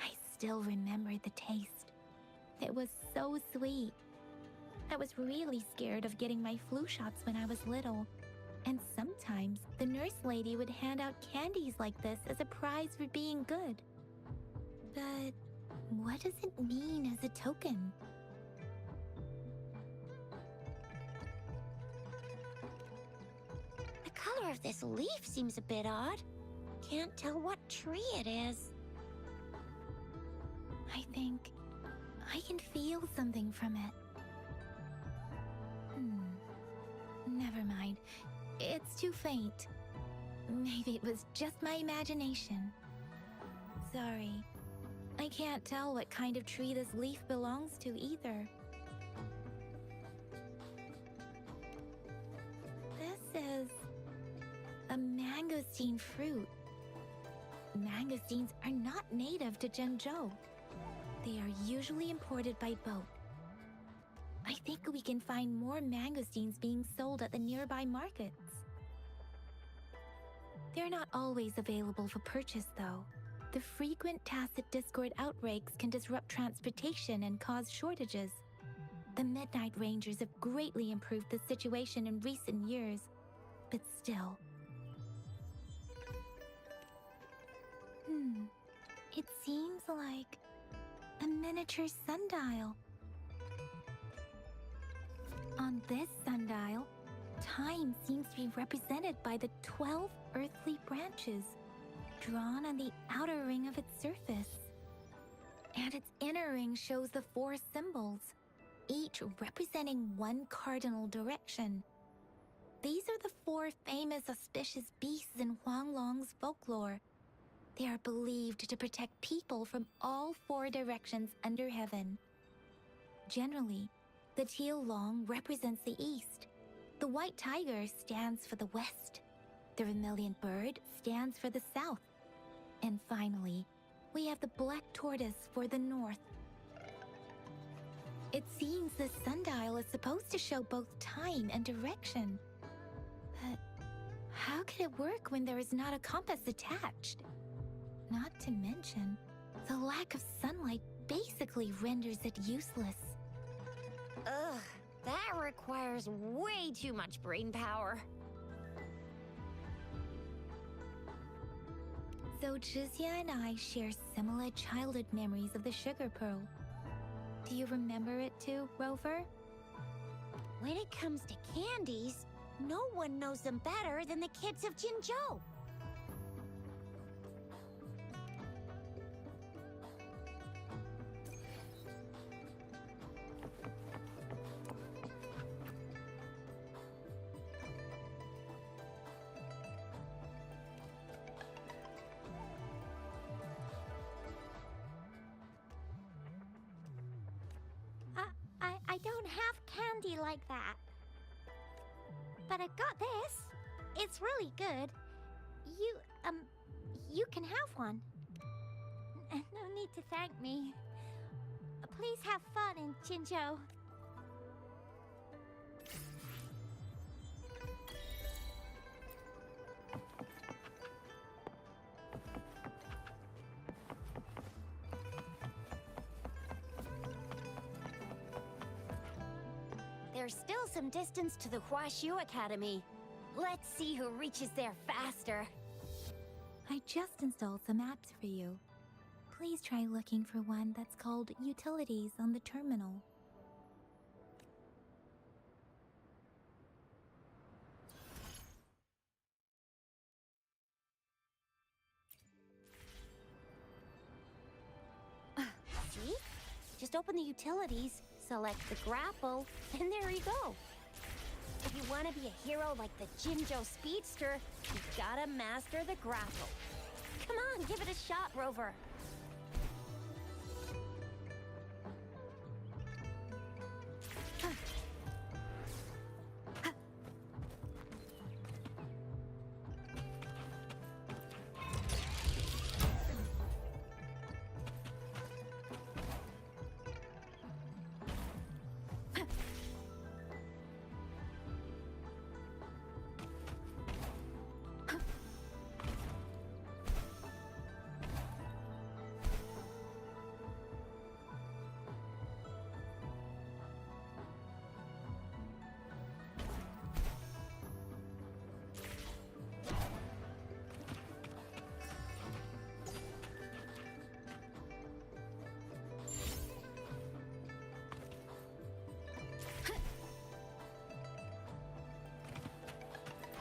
I still remember the taste. It was so sweet. I was really scared of getting my flu shots when I was little. And sometimes the nurse lady would hand out candies like this as a prize for being good. But what does it mean as a token? The color of this leaf seems a bit odd. Can't tell what tree it is. I think I can feel something from it. Never mind. It's too faint. Maybe it was just my imagination. Sorry. I can't tell what kind of tree this leaf belongs to either. This is a mangosteen fruit. Mangosteens are not native to Zhengzhou. They are usually imported by boat. I think we can find more mangosteens being sold at the nearby markets. They're not always available for purchase, though. The frequent tacit discord outbreaks can disrupt transportation and cause shortages. The Midnight Rangers have greatly improved the situation in recent years, but still. It seems like a miniature sundial. On this sundial, time seems to be represented by the 12 earthly branches, drawn on the outer ring of its surface. And its inner ring shows the 4 symbols, each representing one cardinal direction. These are the 4 famous auspicious beasts in Huanglong's folklore. They are believed to protect people from all 4 directions under heaven. Generally, the teal long represents the east. The white tiger stands for the west. The vermilion bird stands for the south. And finally, we have the black tortoise for the north. It seems the sundial is supposed to show both time and direction. But how could it work when there is not a compass attached? Not to mention, the lack of sunlight basically renders it useless. Ugh, that requires way too much brain power. So Jizya and I share similar childhood memories of the sugar pearl. Do you remember it too, Rover? When it comes to candies, no one knows them better than the kids of Jinzhou. I don't have candy like that. But I got this. It's really good. You can have one. No need to thank me. Please have fun in Jinzhou. There's still some distance to the Huaxiu Academy. Let's see who reaches there faster. I just installed some apps for you. Please try looking for one that's called Utilities on the terminal. See? Just open the utilities, select the grapple, and there you go. If you want to be a hero like the Jinzhou Speedster, you gotta master the grapple. Come on, give it a shot, Rover.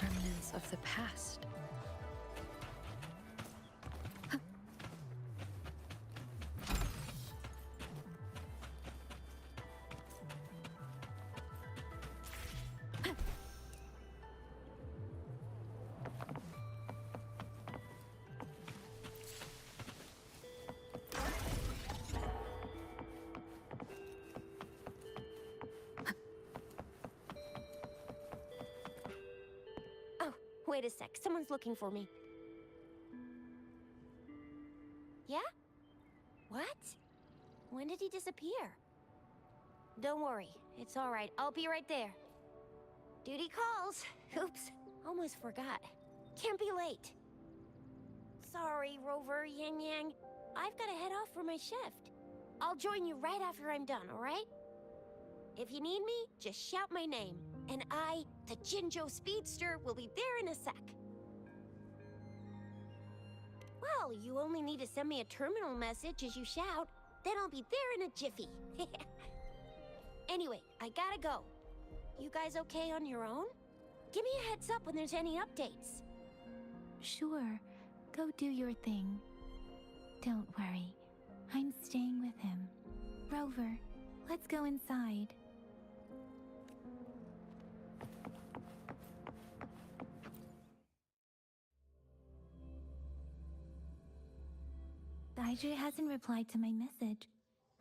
Remnants of the past. Wait a sec, someone's looking for me. Yeah? What? When did he disappear? Don't worry, it's all right. I'll be right there. Duty calls. Oops, almost forgot. Can't be late. Sorry, Rover, Yang Yang. I've got to head off for my shift. I'll join you right after I'm done, all right? If you need me, just shout my name. And I, the Jinzhou Speedster, will be there in a sec. Well, you only need to send me a terminal message as you shout, then I'll be there in a jiffy. Anyway, I gotta go. You guys okay on your own? Give me a heads up when there's any updates. Sure, go do your thing. Don't worry, I'm staying with him. Rover, let's go inside. Daiju hasn't replied to my message.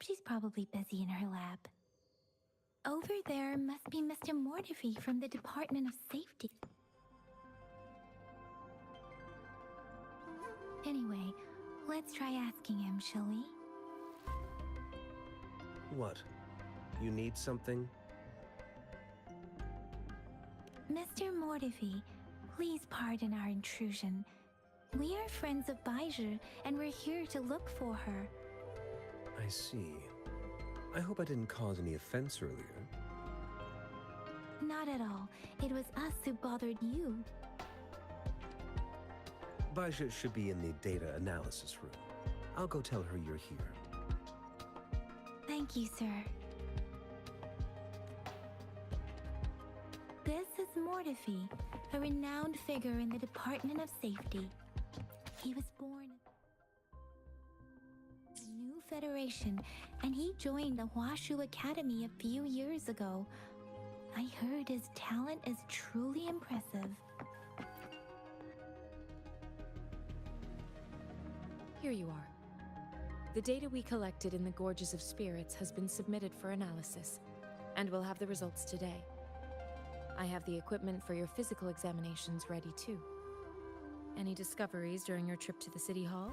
She's probably busy in her lab. Over there must be Mr. Mortifi from the Department of Safety. Anyway, let's try asking him, shall we? What? You need something? Mr. Mortifi, please pardon our intrusion. We are friends of Baizhi, and we're here to look for her. I see. I hope I didn't cause any offense earlier. Not at all. It was us who bothered you. Baja should be in the data analysis room. I'll go tell her you're here. Thank you, sir. This is Mortifi, a renowned figure in the Department of Safety. He was born in the new Federation, and he joined the Huashu Academy a few years ago. I heard his talent is truly impressive. Here you are. The data we collected in the Gorges of Spirits has been submitted for analysis, and we'll have the results today. I have the equipment for your physical examinations ready too. Any discoveries during your trip to the City Hall?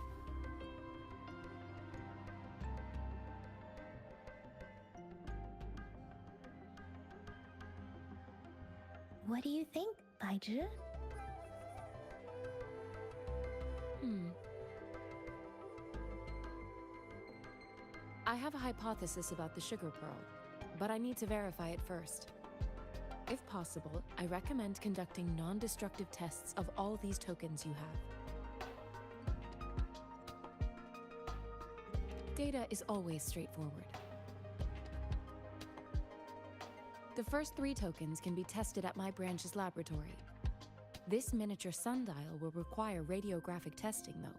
What do you think, Baiju? I have a hypothesis about the sugar pearl, but I need to verify it first. If possible, I recommend conducting non-destructive tests of all these tokens you have. Data is always straightforward. The first 3 tokens can be tested at my branch's laboratory. This miniature sundial will require radiographic testing, though.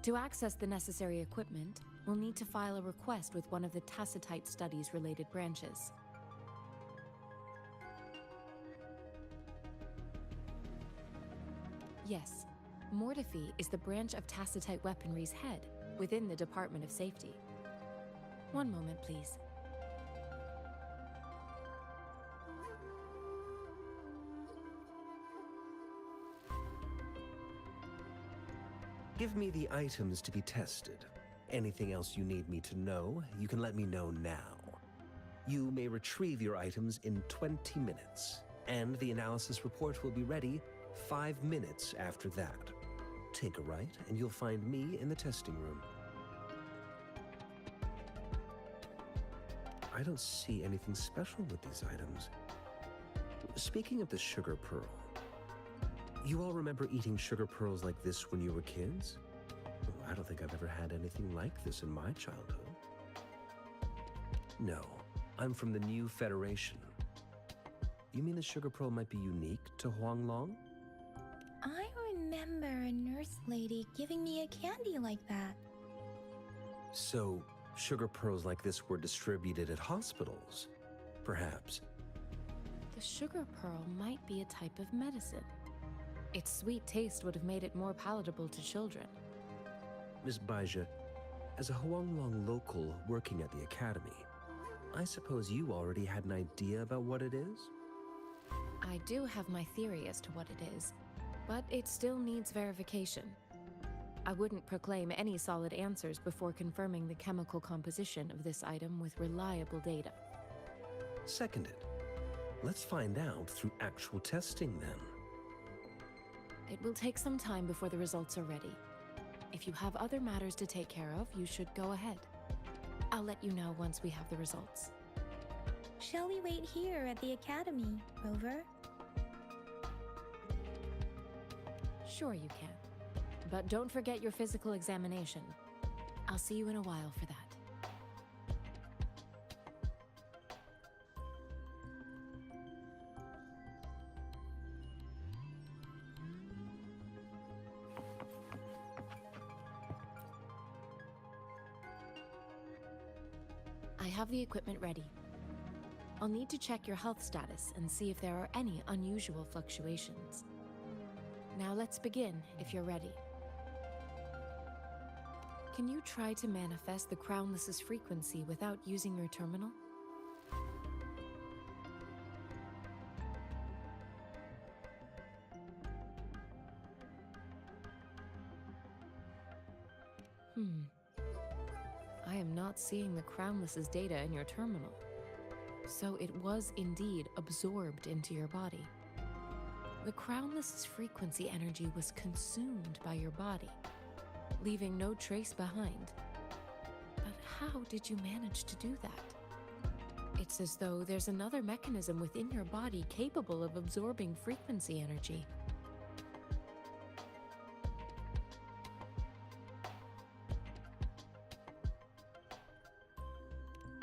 To access the necessary equipment, we'll need to file a request with one of the Tacitite Studies-related branches. Yes, Mortifi is the branch of Tacitite Weaponry's head within the Department of Safety. One moment, please. Give me the items to be tested. Anything else you need me to know, you can let me know now. You may retrieve your items in 20 minutes, and the analysis report will be ready 5 minutes after that. Take a right, and you'll find me in the testing room. I don't see anything special with these items. Speaking of the sugar pearl, you all remember eating sugar pearls like this when you were kids? Well, I don't think I've ever had anything like this in my childhood. No, I'm from the new Federation. You mean the sugar pearl might be unique to Huanglong? I remember a nurse lady giving me a candy like that. So, sugar pearls like this were distributed at hospitals, perhaps. The sugar pearl might be a type of medicine. Its sweet taste would have made it more palatable to children. Miss Baija, as a Huanglong local working at the academy, I suppose you already had an idea about what it is? I do have my theory as to what it is, but it still needs verification. I wouldn't proclaim any solid answers before confirming the chemical composition of this item with reliable data. Seconded. Let's find out through actual testing then. It will take some time before the results are ready. If you have other matters to take care of, you should go ahead. I'll let you know once we have the results. Shall we wait here at the academy, Rover? Sure you can. But don't forget your physical examination. I'll see you in a while for that. I have the equipment ready. I'll need to check your health status and see if there are any unusual fluctuations. Now let's begin, if you're ready. Can you try to manifest the Crownless's frequency without using your terminal? I am not seeing the Crownless's data in your terminal. So it was indeed absorbed into your body. The Crownless's frequency energy was consumed by your body, leaving no trace behind. But how did you manage to do that? It's as though there's another mechanism within your body capable of absorbing frequency energy.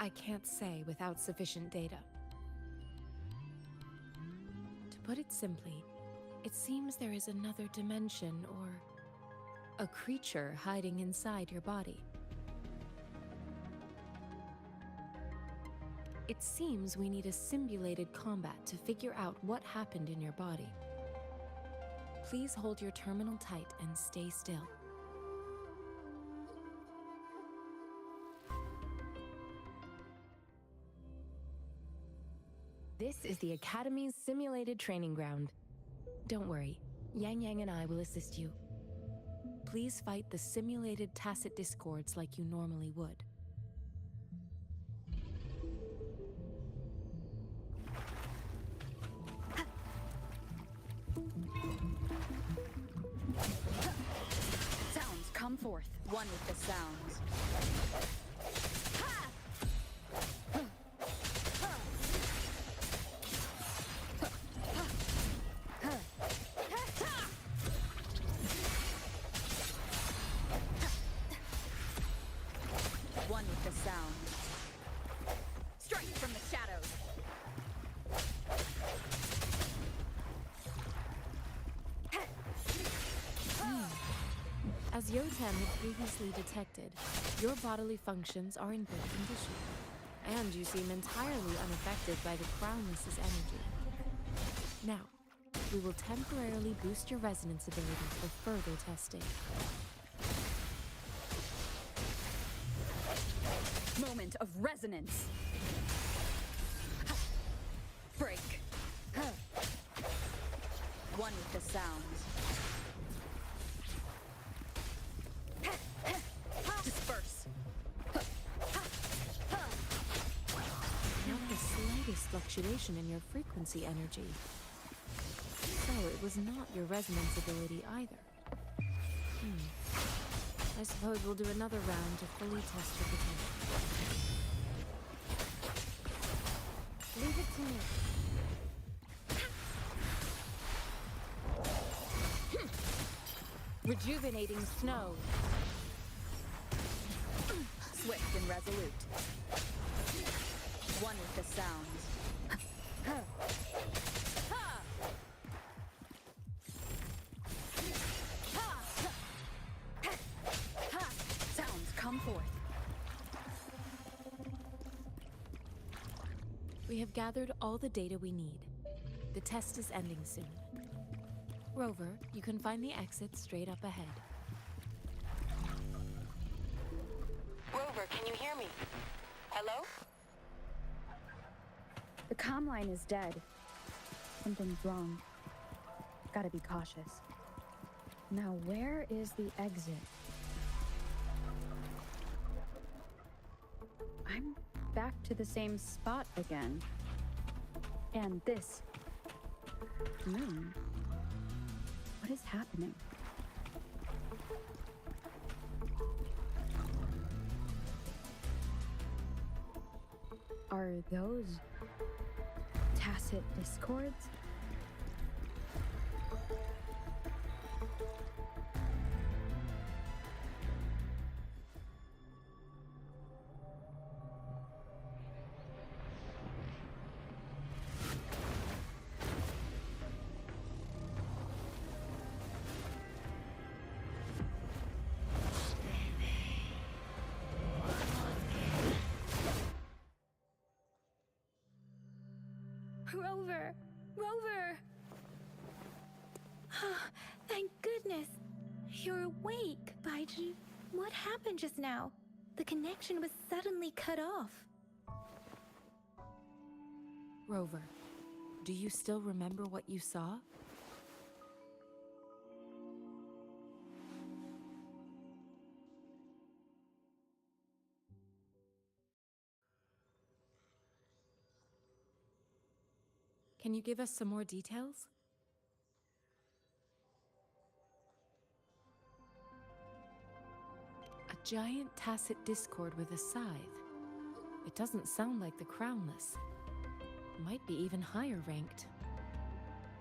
I can't say without sufficient data. To put it simply, it seems there is another dimension or a creature hiding inside your body. It seems we need a simulated combat to figure out what happened in your body. Please hold your terminal tight and stay still. This is the Academy's simulated training ground. Don't worry, Yang Yang and I will assist you. Please fight the simulated tacit discords like you normally would. Sounds come forth, one with the sounds. One with the sounds. Strike from the shadows. As Yotem had previously detected, your bodily functions are in good condition, and you seem entirely unaffected by the Crownless's energy. Now, we will temporarily boost your resonance ability for further testing. Moment of resonance. Break. One with the sounds. Disperse. Not the slightest fluctuation in your frequency energy. So it was not your resonance ability either. I suppose we'll do another round to fully test your potential. Leave it to me. Rejuvenating snow. Swift and resolute. One with the sounds. Sounds come forth. We have gathered all the data we need. The test is ending soon. Rover, you can find the exit straight up ahead. Rover, can you hear me? Hello? The comm line is dead. Something's wrong. Gotta be cautious. Now, where is the exit? I'm back to the same spot again. And this moon. What is happening? Are those tacit discords? Rover! Rover! Thank goodness! You're awake, Baiji. What happened just now? The connection was suddenly cut off. Rover, do you still remember what you saw? Can you give us some more details? A giant tacit discord with a scythe. It doesn't sound like the Crownless. Might be even higher ranked.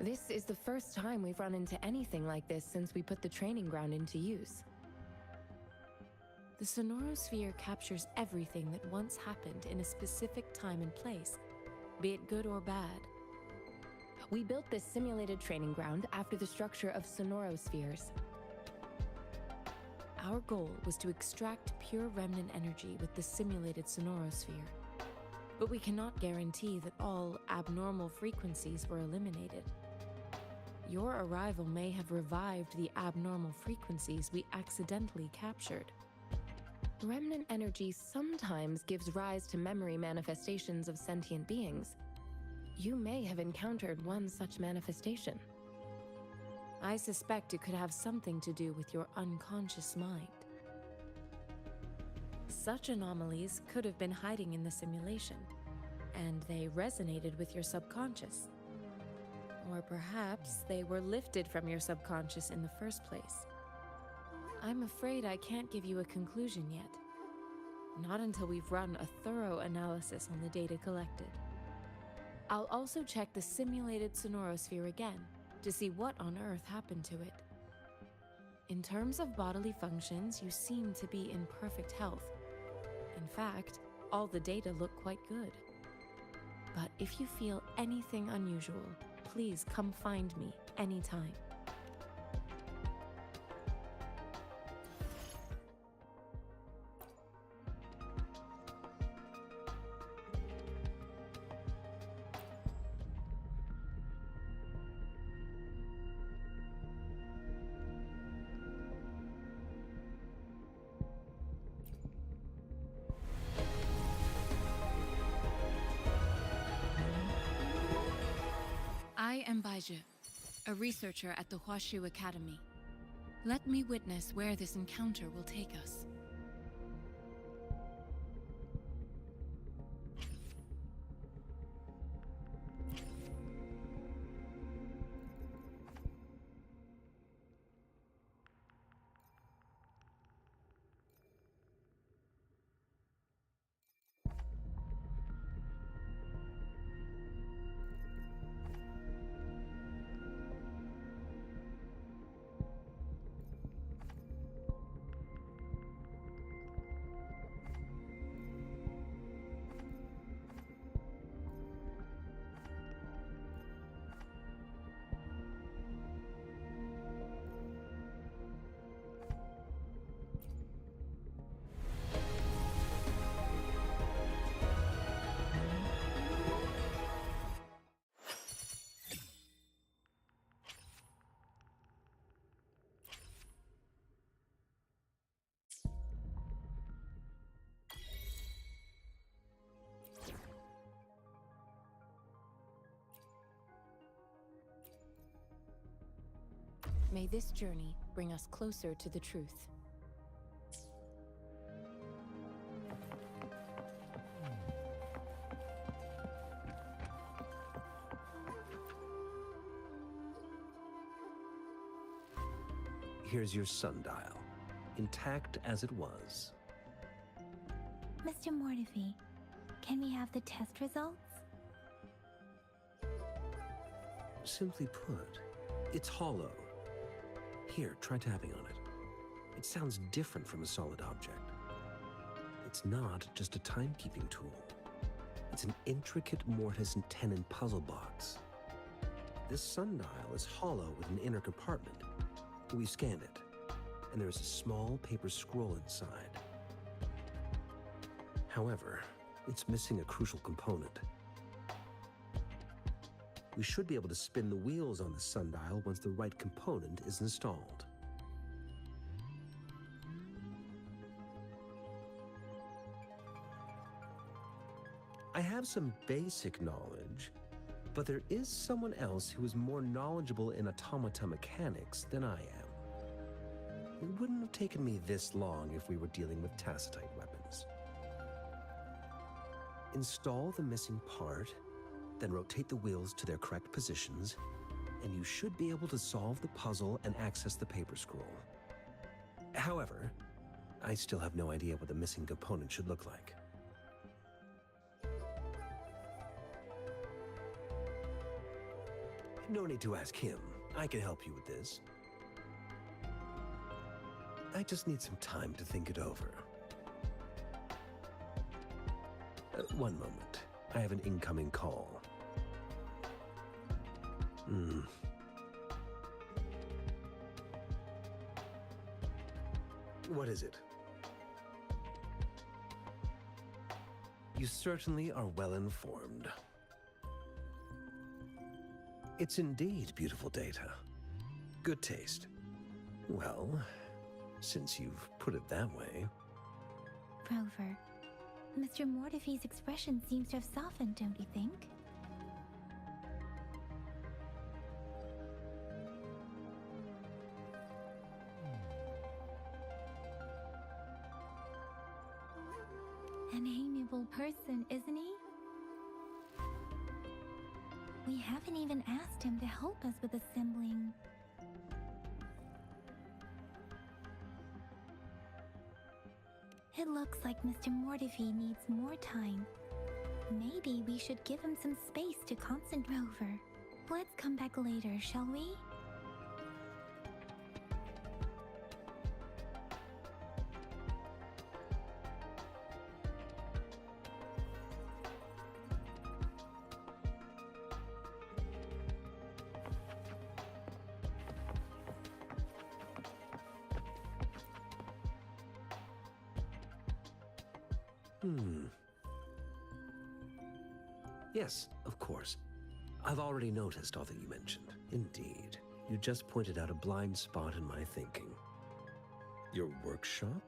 This is the first time we've run into anything like this since we put the training ground into use. The sonorosphere captures everything that once happened in a specific time and place, be it good or bad. We built this simulated training ground after the structure of sonorospheres. Our goal was to extract pure remnant energy with the simulated sonorosphere. But we cannot guarantee that all abnormal frequencies were eliminated. Your arrival may have revived the abnormal frequencies we accidentally captured. Remnant energy sometimes gives rise to memory manifestations of sentient beings. You may have encountered one such manifestation. I suspect it could have something to do with your unconscious mind. Such anomalies could have been hiding in the simulation, and they resonated with your subconscious. Or perhaps they were lifted from your subconscious in the first place. I'm afraid I can't give you a conclusion yet. Not until we've run a thorough analysis on the data collected. I'll also check the simulated sonorosphere again to see what on earth happened to it. In terms of bodily functions, you seem to be in perfect health. In fact, all the data look quite good. But if you feel anything unusual, please come find me anytime. I am Baiju, a researcher at the Huashu Academy. Let me witness where this encounter will take us. May this journey bring us closer to the truth. Here's your sundial, intact as it was. Mr. Mortefi, can we have the test results? Simply put, it's hollow. Here, try tapping on it. It sounds different from a solid object. It's not just a timekeeping tool. It's an intricate mortise and tenon puzzle box. This sundial is hollow with an inner compartment. We've scanned it, and there is a small paper scroll inside. However, it's missing a crucial component. We should be able to spin the wheels on the sundial once the right component is installed. I have some basic knowledge, but there is someone else who is more knowledgeable in automata mechanics than I am. It wouldn't have taken me this long if we were dealing with tacitite weapons. Install the missing part, then rotate the wheels to their correct positions, and you should be able to solve the puzzle and access the paper scroll. However, I still have no idea what the missing component should look like. No need to ask him. I can help you with this. I just need some time to think it over. One moment. I have an incoming call. What is it? You certainly are well informed. It's indeed beautiful data. Good taste. Well, since you've put it that way. Rover, Mr. Mortefi's expression seems to have softened, don't you think? An amiable person, isn't he? We haven't even asked him to help us with assembling. It looks like Mr. Mortefi needs more time. Maybe we should give him some space to concentrate. Rover, let's come back later, shall we? Yes, of course. I've already noticed all that you mentioned. Indeed. You just pointed out a blind spot in my thinking. Your workshop?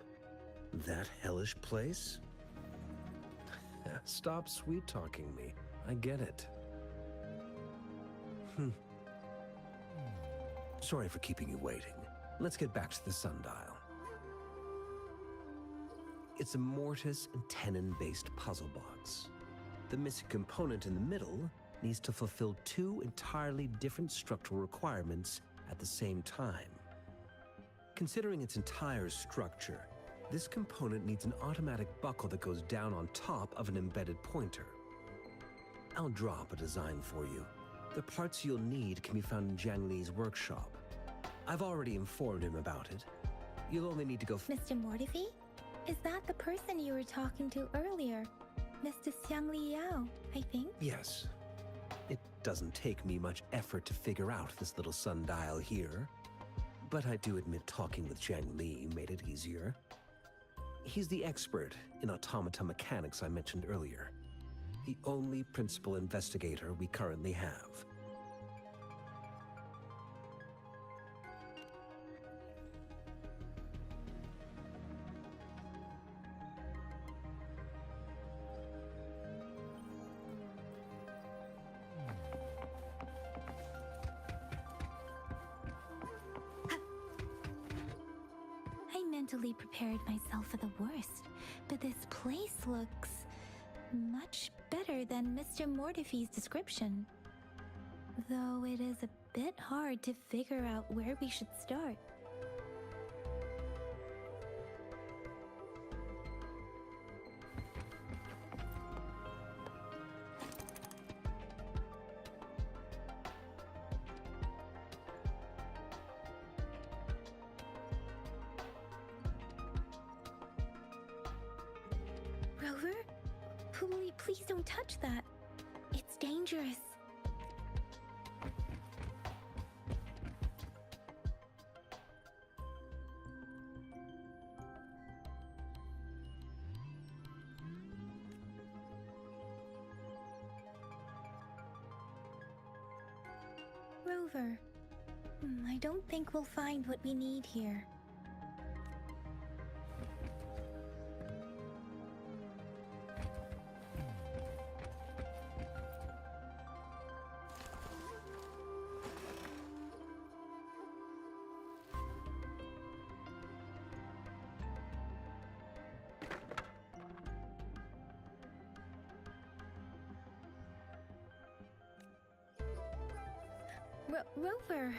That hellish place? Stop sweet-talking me. I get it. Sorry for keeping you waiting. Let's get back to the sundial. It's a mortise and tenon-based puzzle box. The missing component in the middle needs to fulfill two entirely different structural requirements at the same time. Considering its entire structure, this component needs an automatic buckle that goes down on top of an embedded pointer. I'll drop a design for you. The parts you'll need can be found in Jiang Li's workshop. I've already informed him about it. You'll only need to go Mr. Mortefi? Is that the person you were talking to earlier? Mr. Xiang Li Yao, I think? Yes. It doesn't take me much effort to figure out this little sundial here. But I do admit talking with Jiang Li made it easier. He's the expert in automata mechanics I mentioned earlier. The only principal investigator we currently have. I mentally prepared myself for the worst, but this place looks much better than Mr. Mortefi's description. Though it is a bit hard to figure out where we should start. Rover? Please don't touch that. It's dangerous. Rover, I don't think we'll find what we need here. Rover!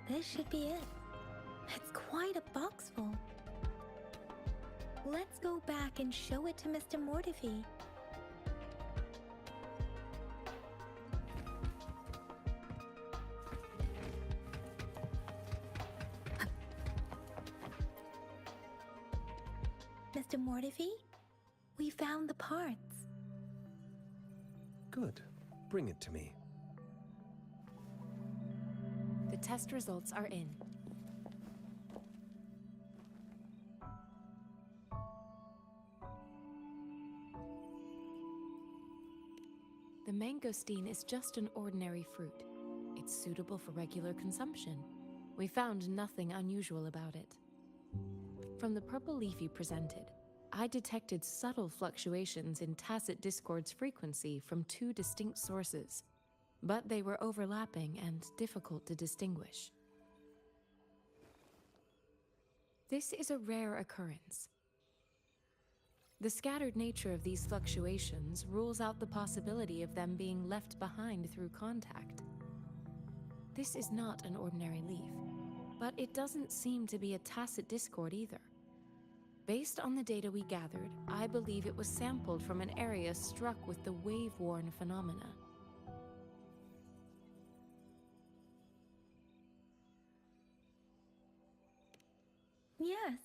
This should be it. It's quite a box full. Let's go back and show it to Mr. Mortefi. Mr. Mortefi. We found the parts. Good. Bring it to me. The test results are in. The mangosteen is just an ordinary fruit. It's suitable for regular consumption. We found nothing unusual about it. From the purple leaf you presented, I detected subtle fluctuations in tacit discord's frequency from two distinct sources, but they were overlapping and difficult to distinguish. This is a rare occurrence. The scattered nature of these fluctuations rules out the possibility of them being left behind through contact. This is not an ordinary leaf, but it doesn't seem to be a tacit discord either. Based on the data we gathered, I believe it was sampled from an area struck with the wave-worn phenomena. Yes,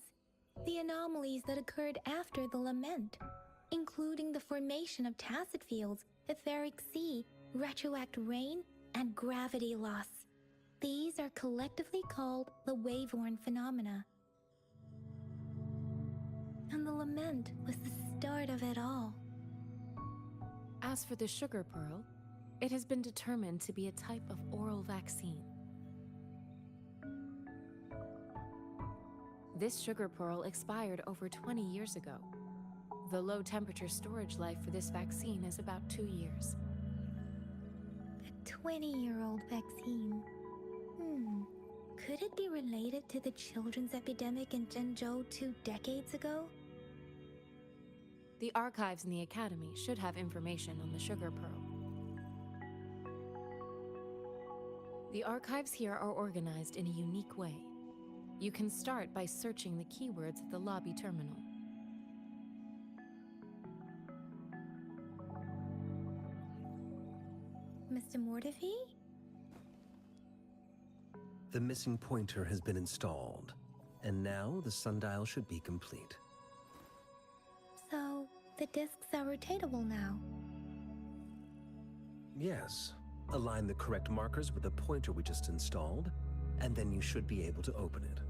the anomalies that occurred after the lament, including the formation of tacit fields, etheric sea, retroact rain, and gravity loss. These are collectively called the wave-worn phenomena. And the lament was the start of it all. As for the sugar pearl, it has been determined to be a type of oral vaccine. This sugar pearl expired over 20 years ago. The low temperature storage life for this vaccine is about 2 years. A 20-year-old vaccine. Could it be related to the children's epidemic in Zhengzhou 2 decades ago? The archives in the Academy should have information on the sugar pearl. The archives here are organized in a unique way. You can start by searching the keywords at the lobby terminal. Mr. Mortefi? The missing pointer has been installed, and now the sundial should be complete. So, the discs are rotatable now. Yes. Align the correct markers with the pointer we just installed, and then you should be able to open it.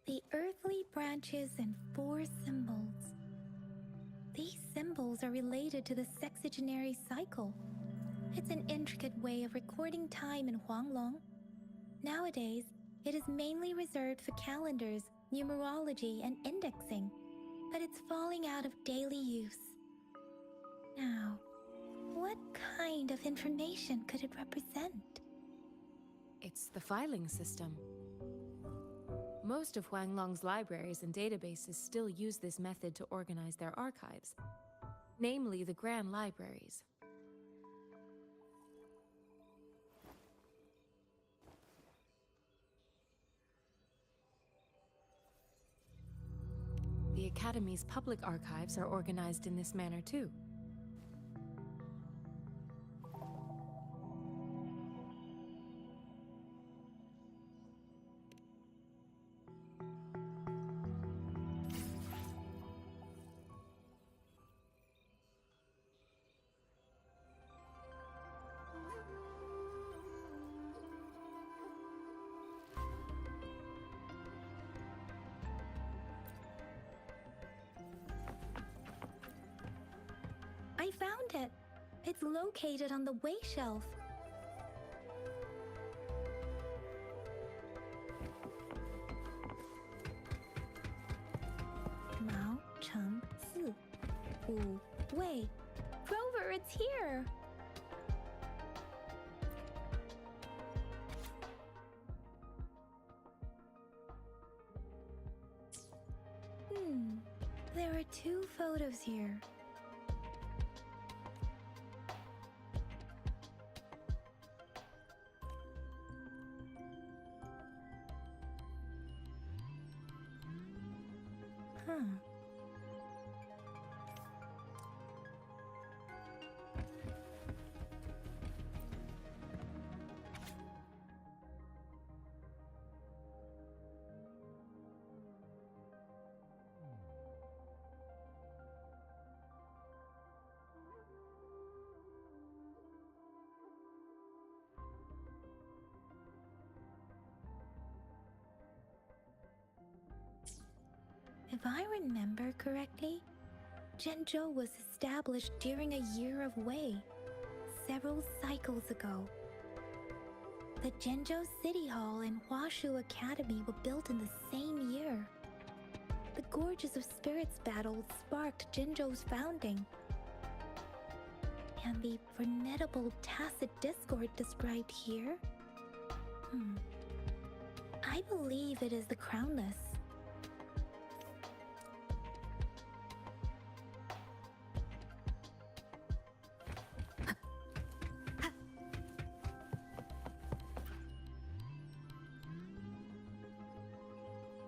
The earthly branches and 4 symbols. These symbols are related to the sexagenary cycle. It's an intricate way of recording time in Huanglong. Nowadays, it is mainly reserved for calendars, numerology, and indexing, but it's falling out of daily use. Now, what kind of information could it represent? It's the filing system. Most of Huanglong's libraries and databases still use this method to organize their archives, namely the Grand Libraries. The Academy's public archives are organized in this manner too. I found it. It's located on the way shelf. Mao Cheng Si Wu Wei. Rover, it's here. There are 2 photos here. I remember correctly, Zhenzhou was established during a year of Wei, several cycles ago. The Zhenzhou City Hall and Huashu Academy were built in the same year. The Gorges of Spirits battle sparked Zhenzhou's founding. And the formidable tacit discord described here? I believe it is the Crownless.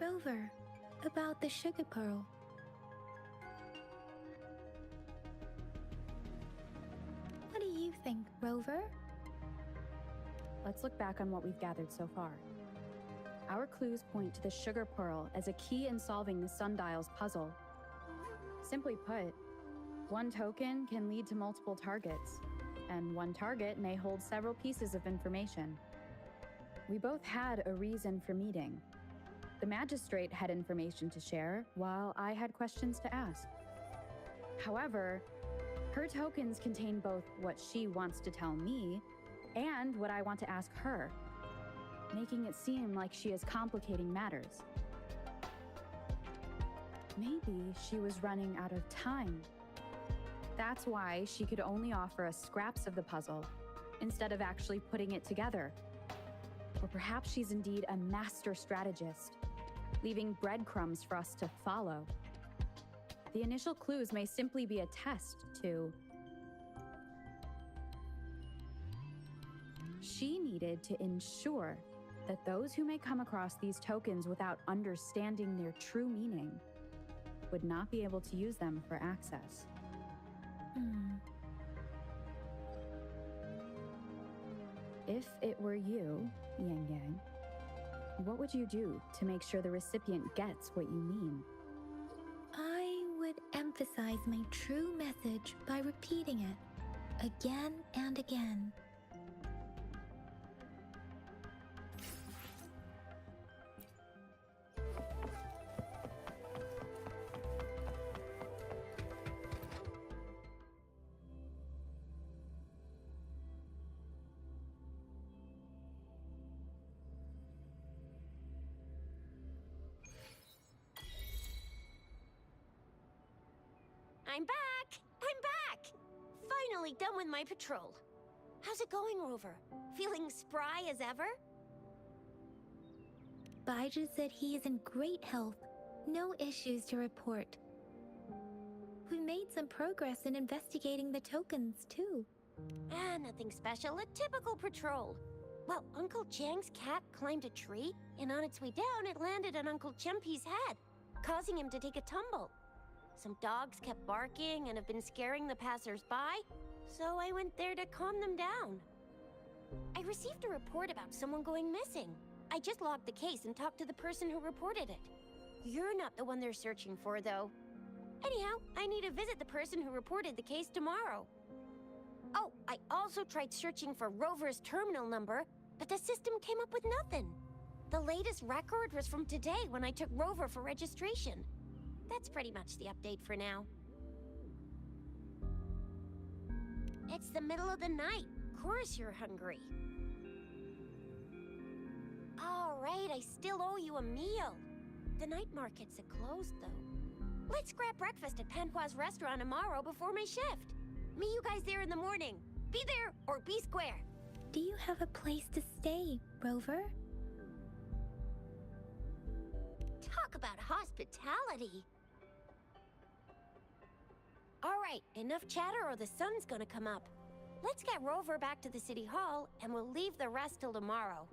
Rover, about the sugar pearl. What do you think, Rover? Let's look back on what we've gathered so far. Our clues point to the sugar pearl as a key in solving the sundial's puzzle. Simply put, one token can lead to multiple targets, and one target may hold several pieces of information. We both had a reason for meeting. The magistrate had information to share, while I had questions to ask. However, her tokens contain both what she wants to tell me and what I want to ask her, making it seem like she is complicating matters. Maybe she was running out of time. That's why she could only offer us scraps of the puzzle, instead of actually putting it together. Or perhaps she's indeed a master strategist, leaving breadcrumbs for us to follow. The initial clues may simply be a test to... She needed to ensure that those who may come across these tokens without understanding their true meaning would not be able to use them for access. If it were you, Yang Yang, what would you do to make sure the recipient gets what you mean? I would emphasize my true message by repeating it again and again. I'm back! I'm back! Finally done with my patrol. How's it going, Rover? Feeling spry as ever? Baiju said he is in great health. No issues to report. We made some progress in investigating the tokens, too. Nothing special. A typical patrol. Well, Uncle Chang's cat climbed a tree, and on its way down, it landed on Uncle Chempi's head, causing him to take a tumble. Some dogs kept barking and have been scaring the passers-by, so I went there to calm them down. I received a report about someone going missing. I just logged the case and talked to the person who reported it. You're not the one they're searching for, though. Anyhow, I need to visit the person who reported the case tomorrow. Oh, I also tried searching for Rover's terminal number, but the system came up with nothing. The latest record was from today when I took Rover for registration. That's pretty much the update for now. It's the middle of the night. Of course you're hungry. All right, I still owe you a meal. The night markets are closed, though. Let's grab breakfast at Panhua's restaurant tomorrow before my shift. Meet you guys there in the morning. Be there or be square. Do you have a place to stay, Rover? Talk about hospitality. All right, enough chatter or the sun's gonna come up. Let's get Rover back to the City Hall, and we'll leave the rest till tomorrow.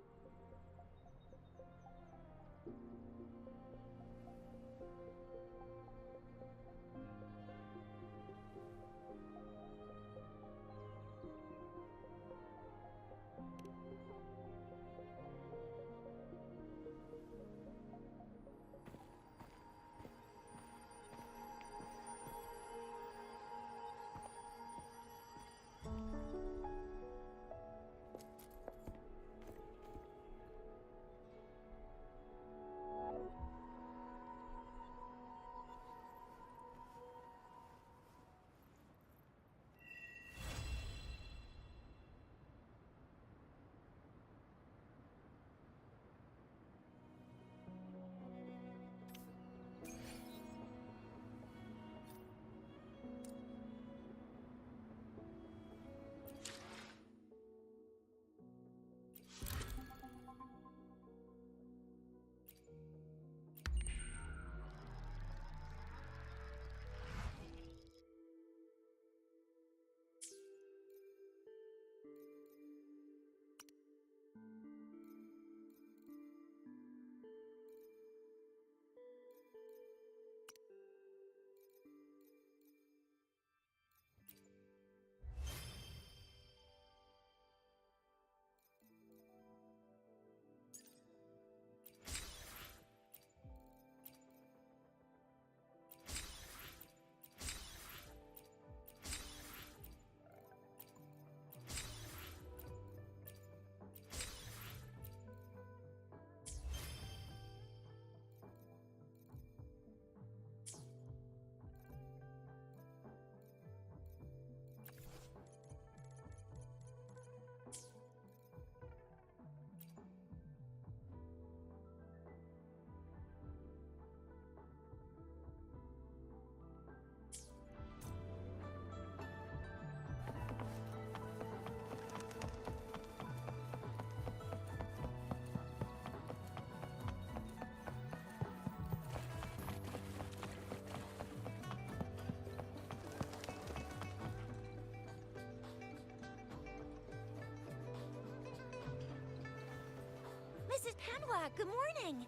Mrs. Panwa, good morning.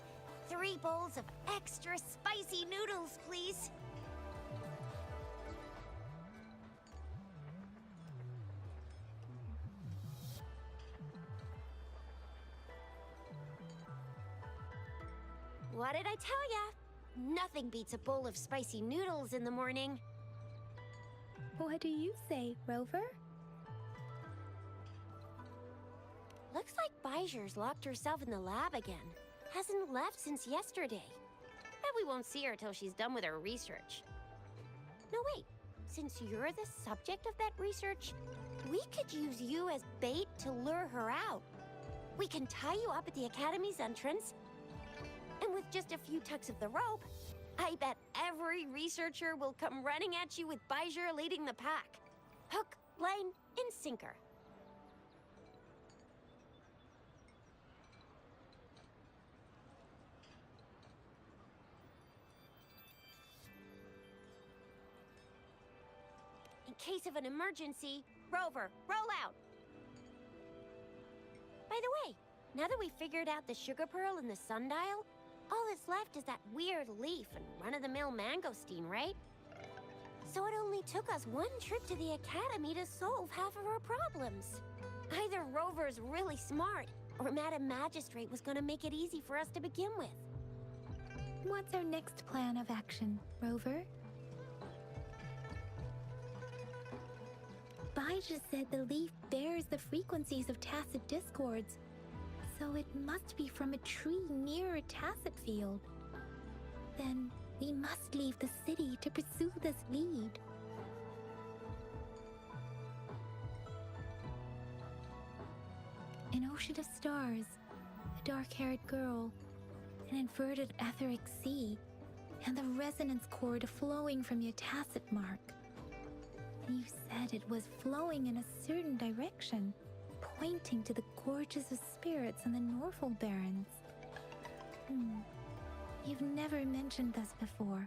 3 bowls of extra spicy noodles, please. What did I tell ya? Nothing beats a bowl of spicy noodles in the morning. What do you say, Rover? Looks like Bijur's locked herself in the lab again. Hasn't left since yesterday. Bet we won't see her till she's done with her research. No, wait. Since you're the subject of that research, we could use you as bait to lure her out. We can tie you up at the Academy's entrance, and with just a few tugs of the rope, I bet every researcher will come running at you with Bijur leading the pack. Hook, line, and sinker. In case of an emergency, Rover, roll out! By the way, now that we've figured out the sugar pearl and the sundial, all that's left is that weird leaf and run-of-the-mill mangosteen, right? So it only took us 1 trip to the Academy to solve half of our problems. Either Rover's really smart, or Madam Magistrate was gonna make it easy for us to begin with. What's our next plan of action, Rover? Bijah said the leaf bears the frequencies of tacit discords, so it must be from a tree near a tacit field. Then we must leave the city to pursue this lead. An ocean of stars, a dark-haired girl, an inverted etheric sea, and the resonance cord flowing from your tacit mark. You said it was flowing in a certain direction, pointing to the gorges of spirits and the Norfolk Barrens. You've never mentioned this before.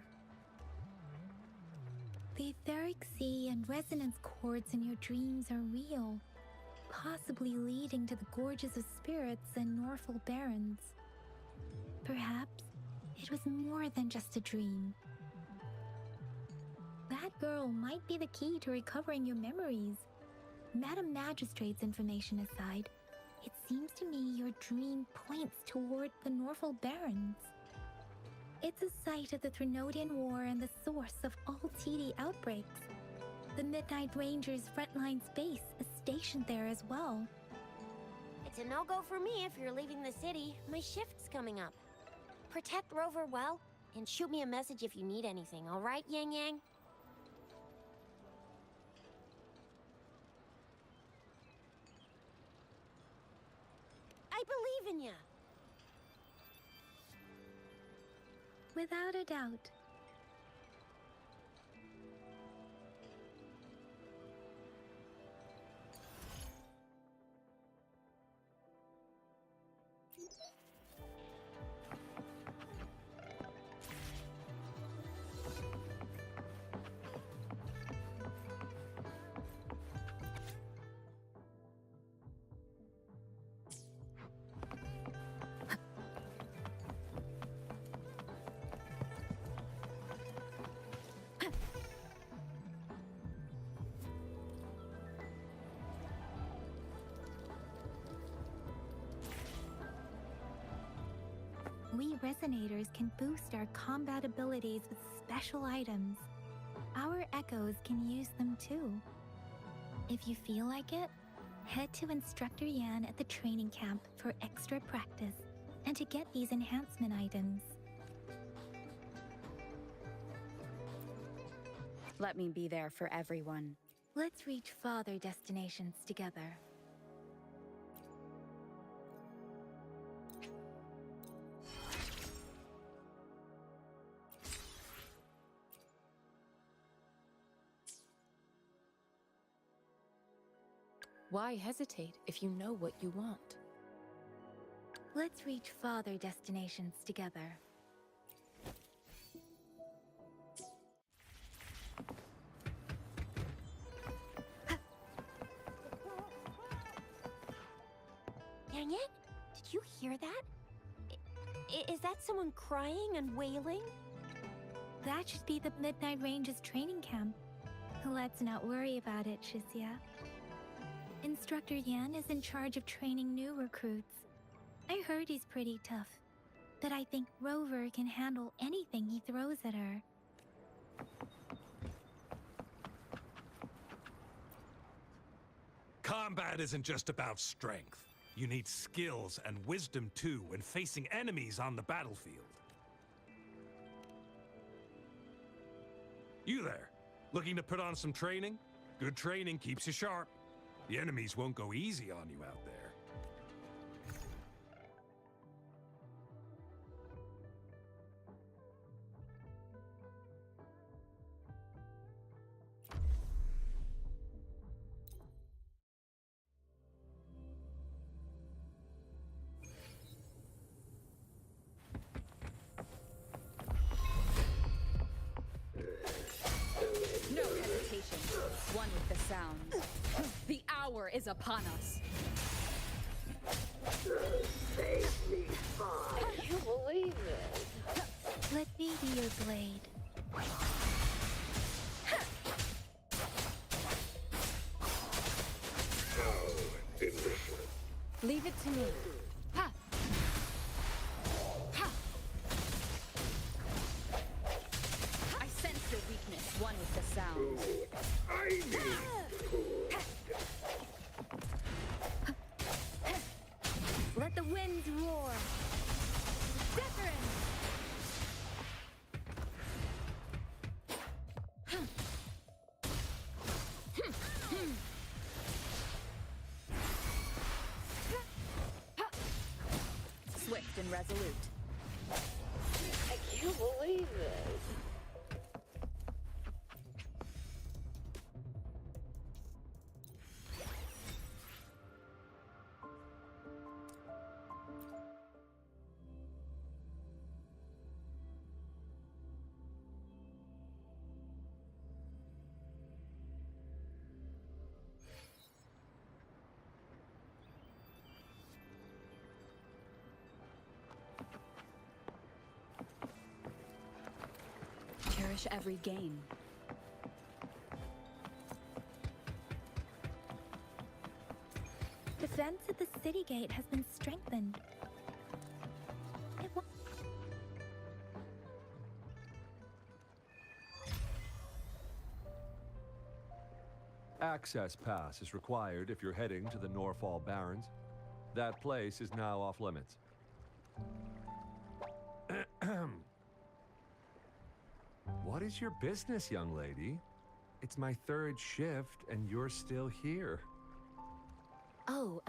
The etheric sea and resonance cords in your dreams are real, possibly leading to the gorges of spirits and Norfolk Barrens. Perhaps it was more than just a dream. That girl might be the key to recovering your memories. Madam Magistrate's information aside, it seems to me your dream points toward the Norfolk Barrens. It's a site of the Trinodian War and the source of all TD outbreaks. The Midnight Rangers' frontline base is stationed there as well. It's a no-go for me if you're leaving the city. My shift's coming up. Protect Rover well, and shoot me a message if you need anything, all right, Yang Yang? I believe in ya! Without a doubt. We Resonators can boost our combat abilities with special items. Our Echoes can use them too. If you feel like it, head to Instructor Yan at the training camp for extra practice and to get these enhancement items. Let me be there for everyone. Let's reach farther destinations together. Why hesitate if you know what you want? Let's reach farther destinations together. Yang Yang, did you hear that? Is that someone crying and wailing? That should be the Midnight Range's training camp. Let's not worry about it, Shisia. Instructor Yan is in charge of training new recruits. I heard he's pretty tough, but I think Rover can handle anything he throws at her. Combat isn't just about strength. You need skills and wisdom too when facing enemies on the battlefield. You there, looking to put on some training? Good training keeps you sharp. The enemies won't go easy on you out there. No hesitation. One with the sound. The hour is upon us. Save me, Fawn. I can't believe it. Let me be your blade. Leave it to me. Ha! Ha! I sense your weakness, one with the sound. I need Let the winds roar. Different. Swift and resolute. I can't believe it. Cherish every gain. Defense at the city gate has been strengthened. It wa- Access pass is required if you're heading to the Norfall Barrens. That place is now off limits. What is your business, young lady? It's my third shift, and you're still here. Oh,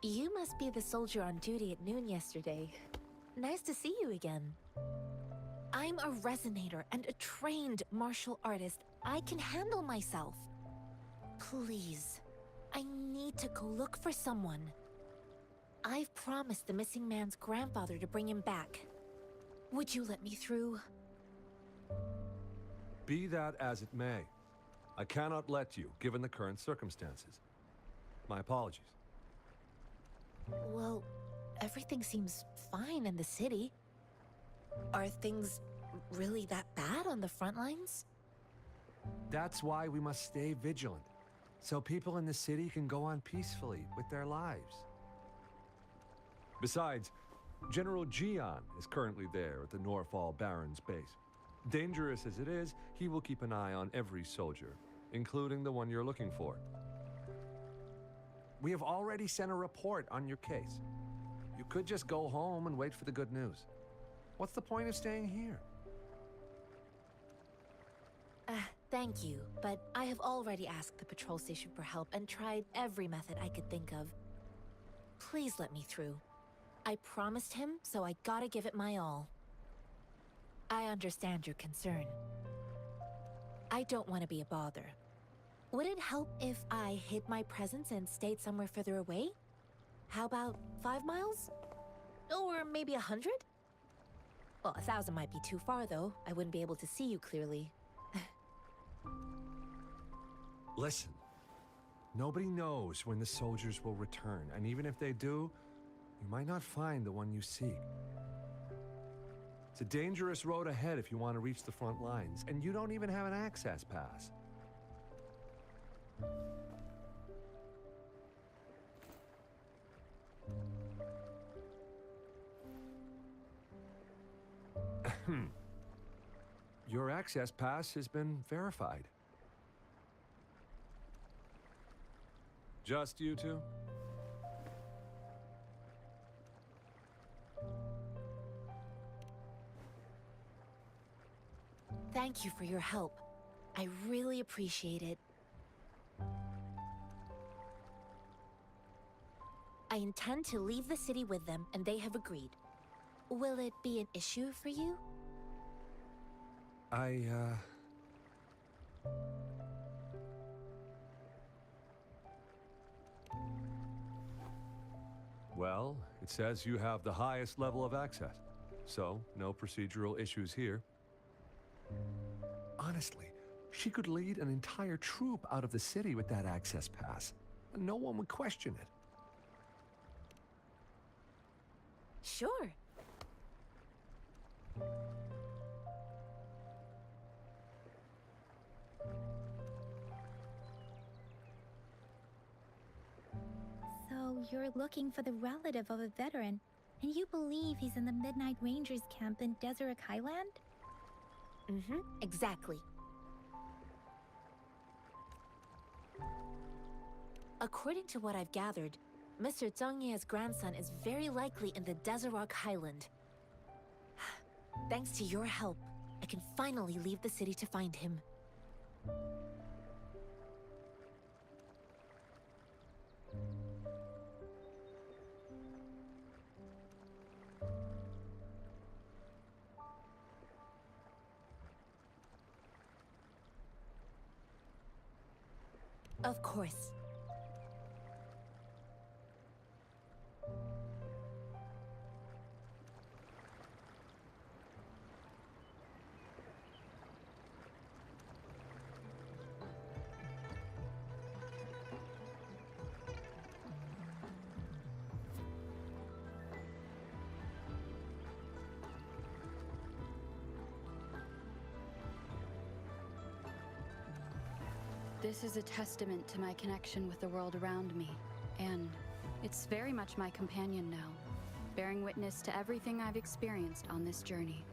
you must be the soldier on duty at noon yesterday. Nice to see you again. I'm a resonator and a trained martial artist. I can handle myself. Please, I need to go look for someone. I've promised the missing man's grandfather to bring him back. Would you let me through? Be that as it may, I cannot let you, given the current circumstances. My apologies. Well, everything seems fine in the city. Are things really that bad on the front lines? That's why we must stay vigilant, so people in the city can go on peacefully with their lives. Besides, General Jian is currently there at the Norfall Barrens base. Dangerous as it is, he will keep an eye on every soldier, including the one you're looking for. We have already sent a report on your case. You could just go home and wait for the good news. What's the point of staying here? Thank you, but I have already asked the patrol station for help and tried every method I could think of. Please let me through. I promised him, so I gotta give it my all. I understand your concern. I don't want to be a bother. Would it help if I hid my presence and stayed somewhere further away? How about 5 miles? Or maybe 100? Well, 1,000 might be too far, though. I wouldn't be able to see you clearly. Listen, nobody knows when the soldiers will return, and even if they do, you might not find the one you seek. It's a dangerous road ahead if you want to reach the front lines, and you don't even have an access pass. Your access pass has been verified. Just you two? Thank you for your help. I really appreciate it. I intend to leave the city with them, and they have agreed. Will it be an issue for you? Well, it says you have the highest level of access, so no procedural issues here. Honestly, she could lead an entire troop out of the city with that access pass, and no one would question it. Sure. So you're looking for the relative of a veteran, and you believe he's in the Midnight Rangers camp in Deseret Highland? Mm-hmm, exactly. According to what I've gathered, Mr. Zhang Ye's grandson is very likely in the Deseret Highland. Thanks to your help, I can finally leave the city to find him. Of course. This is a testament to my connection with the world around me, and it's very much my companion now, bearing witness to everything I've experienced on this journey.